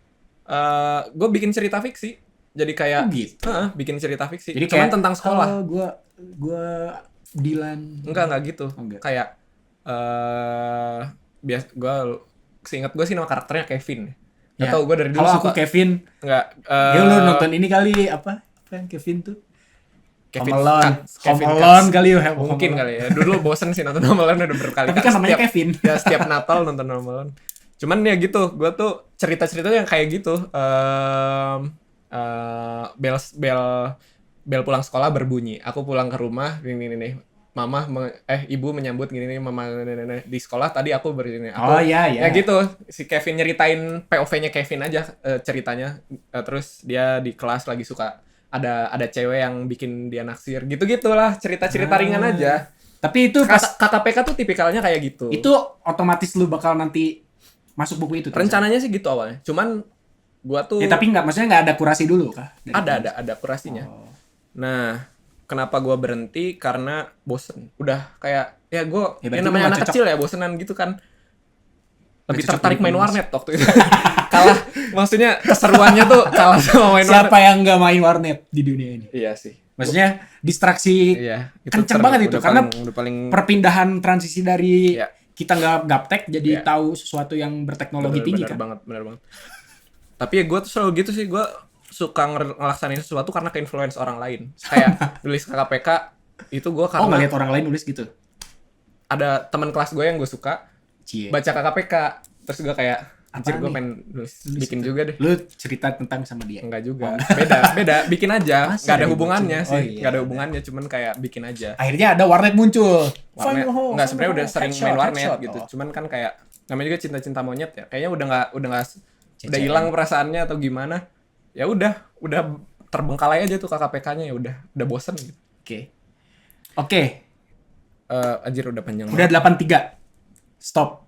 Gue bikin cerita fiksi. Jadi kayak Oh, gitu. bikin cerita fiksi. Jadi Cuman kayak tentang sekolah. Gua Dilan. Enggak gitu. Oh, enggak. Kayak seingat gue sih nama karakternya Kevin. Gak Ya. tau, gue dari dulu Kalau suka. aku Kevin, Enggak. ya lu nonton ini kali apa? Apa yang Kevin tuh? Kevin Home Alone. Katz. Home Kevin Alone Katz. kali ya. Mungkin kali ya. Dulu bosen sih nonton Home Alone udah berkali-kali. Tapi kan namanya Setiap- Kevin. Ya, setiap Natal nonton Home Alone. Cuman ya gitu, gue tuh cerita-ceritanya yang kayak gitu. Bel pulang sekolah berbunyi. Aku pulang ke rumah, gini nih. Ibu menyambut gini nih, mama di sekolah tadi aku begini. Oh iya. Ya gitu, si Kevin nyeritain POV-nya Kevin aja ceritanya. Terus dia di kelas lagi suka ada cewek yang bikin dia naksir. Gitu-gitulah, cerita-cerita ringan aja. Tapi itu pas KKPK tuh tipikalnya kayak gitu. itu otomatis lu bakal nanti masuk buku itu. Rencananya sih gitu awalnya. Cuman gua tuh Ya tapi maksudnya nggak ada kurasi dulu kah? ada kurasinya. Oh. Nah, kenapa gua berhenti? Karena bosen. Udah kayak ya gua Ya, berarti namanya lu anak nggak cocok. kecil ya bosenan gitu kan. Lebih cocok tertarik jadi main penulis. warnet waktu itu. Kalah, maksudnya keseruannya tuh kalah sama main warnet. Siapa yang nggak main warnet di dunia ini? Iya sih. Maksudnya distraksi Iya, kenceng seru. banget itu Udah karena udah paling perpindahan transisi dari Iya. kita nggak gaptek jadi Iya. tahu sesuatu yang berteknologi tinggi kan. bener banget. Tapi ya gue tuh selalu gitu sih, gue suka ngelaksanain sesuatu karena ke-influence orang lain. Kayak nulis KKPK itu gue Oh karena ngeliat orang lain nulis gitu. ada teman kelas gue yang gue suka Cie. baca KKPK, terus gue kayak anjir Apaan gue nih? pengen nulis Nulis bikin itu. juga deh. Lu cerita tentang sama dia. Enggak juga, beda bikin aja, Masa nggak ada ribet hubungannya sih? sih, Oh, iya. nggak ada hubungannya, cuman kayak bikin aja. Akhirnya ada warnet muncul. Warnet nggak, sebenarnya udah sering Headshot, main warnet headshot. gitu, Oh. cuman kan kayak namanya juga cinta monyet ya, kayaknya udah nggak udah CCM. hilang perasaannya atau gimana, ya udah terbengkalai aja tuh KKPK-nya, ya udah bosen gitu. Oke. Anjir udah panjang Udah banget. 83. Stop.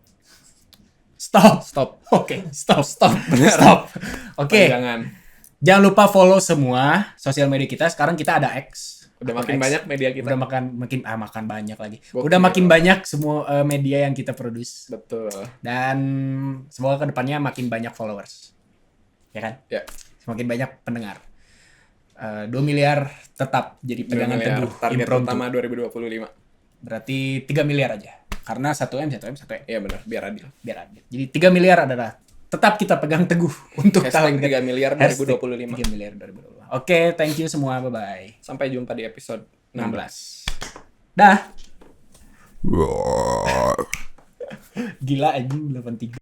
Stop. Oke, stop. Bener. Stop. Oke. Jangan. Jangan lupa follow semua sosial media kita. Sekarang kita ada X. Udah Akun makin X. banyak media kita. Udah makin banyak lagi. Gokil. Udah makin banyak semua media yang kita produce. Betul. Dan semoga kedepannya makin banyak followers. Ya kan? Ya. Semakin banyak pendengar. 2 miliar tetap jadi pegangan 2 miliar, teguh. target Impromptu. utama 2025. Berarti 3 miliar aja. Karena 1M. Iya benar, biar adil. Biar adil. Jadi 3 miliar adalah tetap kita pegang teguh untuk tahun Hashtag 3 miliar Hashtag 2025. 3 miliar 2025. Oke, thank you semua. Bye-bye. Sampai jumpa di episode 16. 16. Dah. Gila anjing 83.